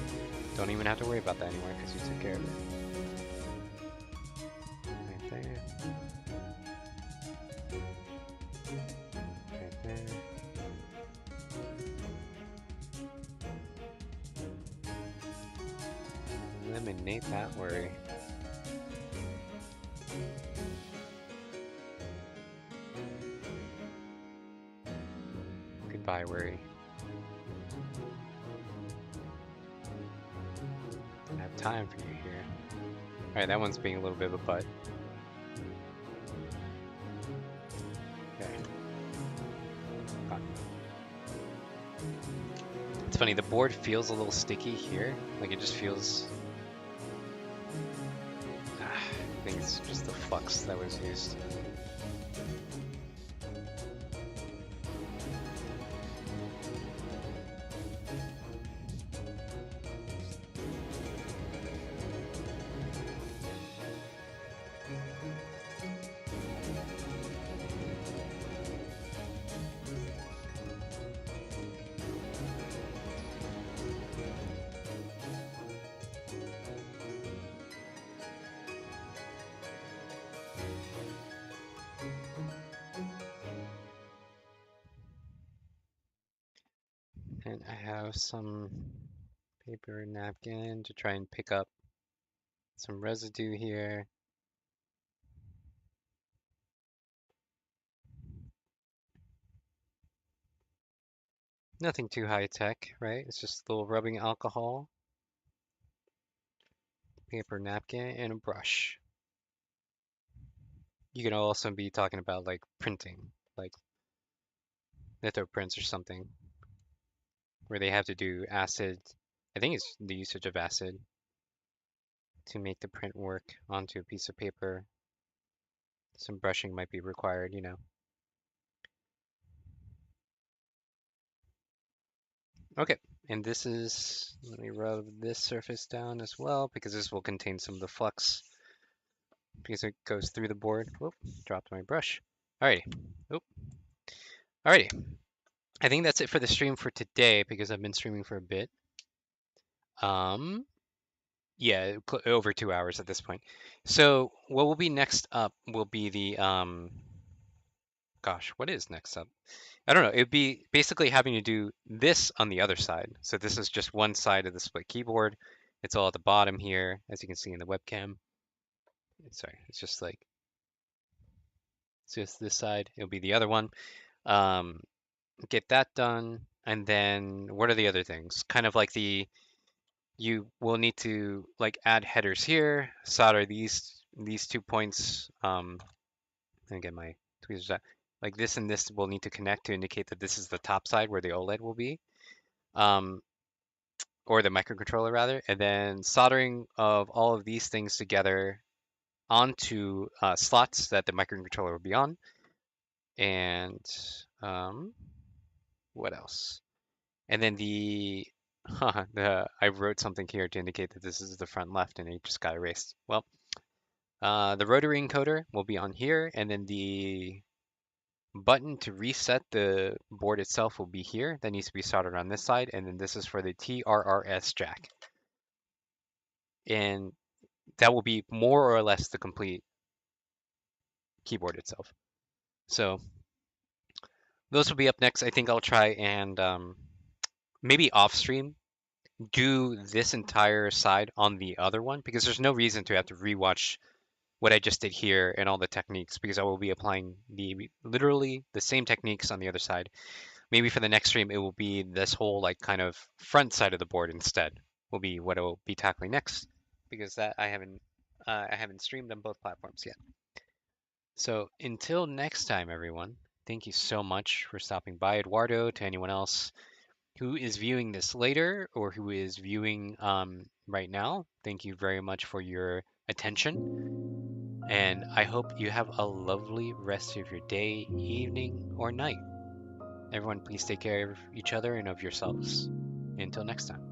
Don't even have to worry about that anymore because you took care of it. Right there. Right there. Eliminate that worry. Goodbye, worry. Don't have time for you here. Alright, that one's being a little bit of a butt. Okay. Gone. It's funny, the board feels a little sticky here. Like, it just feels... I think it's just the flux that was used. And I have some paper napkin to try and pick up some residue here. Nothing too high tech, right? It's just a little rubbing alcohol, paper napkin, and a brush. You can also be talking about like printing, like litho prints or something, where they have to do acid. I think it's the usage of acid to make the print work onto a piece of paper. Some brushing might be required, you know. Okay, and this is, let me rub this surface down as well because this will contain some of the flux because it goes through the board. Whoop, dropped my brush. Alrighty. Oop. Alrighty. I think that's it for the stream for today because I've been streaming for a bit. Um, yeah, over 2 hours at this point. So what will be next up will be the gosh, what is next up? I don't know. It'd be basically having to do this on the other side. So this is just one side of the split keyboard. It's all at the bottom here, as you can see in the webcam. Sorry, it's just like it's just this side. It'll be the other one. Um, get that done, and then what are the other things? Kind of like the you will need to like add headers here, solder these 2 points. And get my tweezers out. Like this and this will need to connect to indicate that this is the top side where the OLED will be, um, or the microcontroller rather. And then soldering of all of these things together onto slots that the microcontroller will be on. And um, what else? And then I wrote something here to indicate that this is the front left, and it just got erased. Well, the rotary encoder will be on here, and then the button to reset the board itself will be here. That needs to be soldered on this side, and then this is for the TRRS jack. And that will be more or less the complete keyboard itself. So those will be up next. I think I'll try and maybe off stream do this entire side on the other one because there's no reason to have to rewatch what I just did here and all the techniques because I will be applying literally the same techniques on the other side. Maybe for the next stream it will be this whole like kind of front side of the board instead will be what I will be tackling next because that I haven't streamed on both platforms yet. So until next time, everyone, thank you so much for stopping by, Eduardo, to anyone else. who is viewing this later or who is viewing right now, thank you very much for your attention. And I hope you have a lovely rest of your day, evening, or night. Everyone, please take care of each other and of yourselves. Until next time.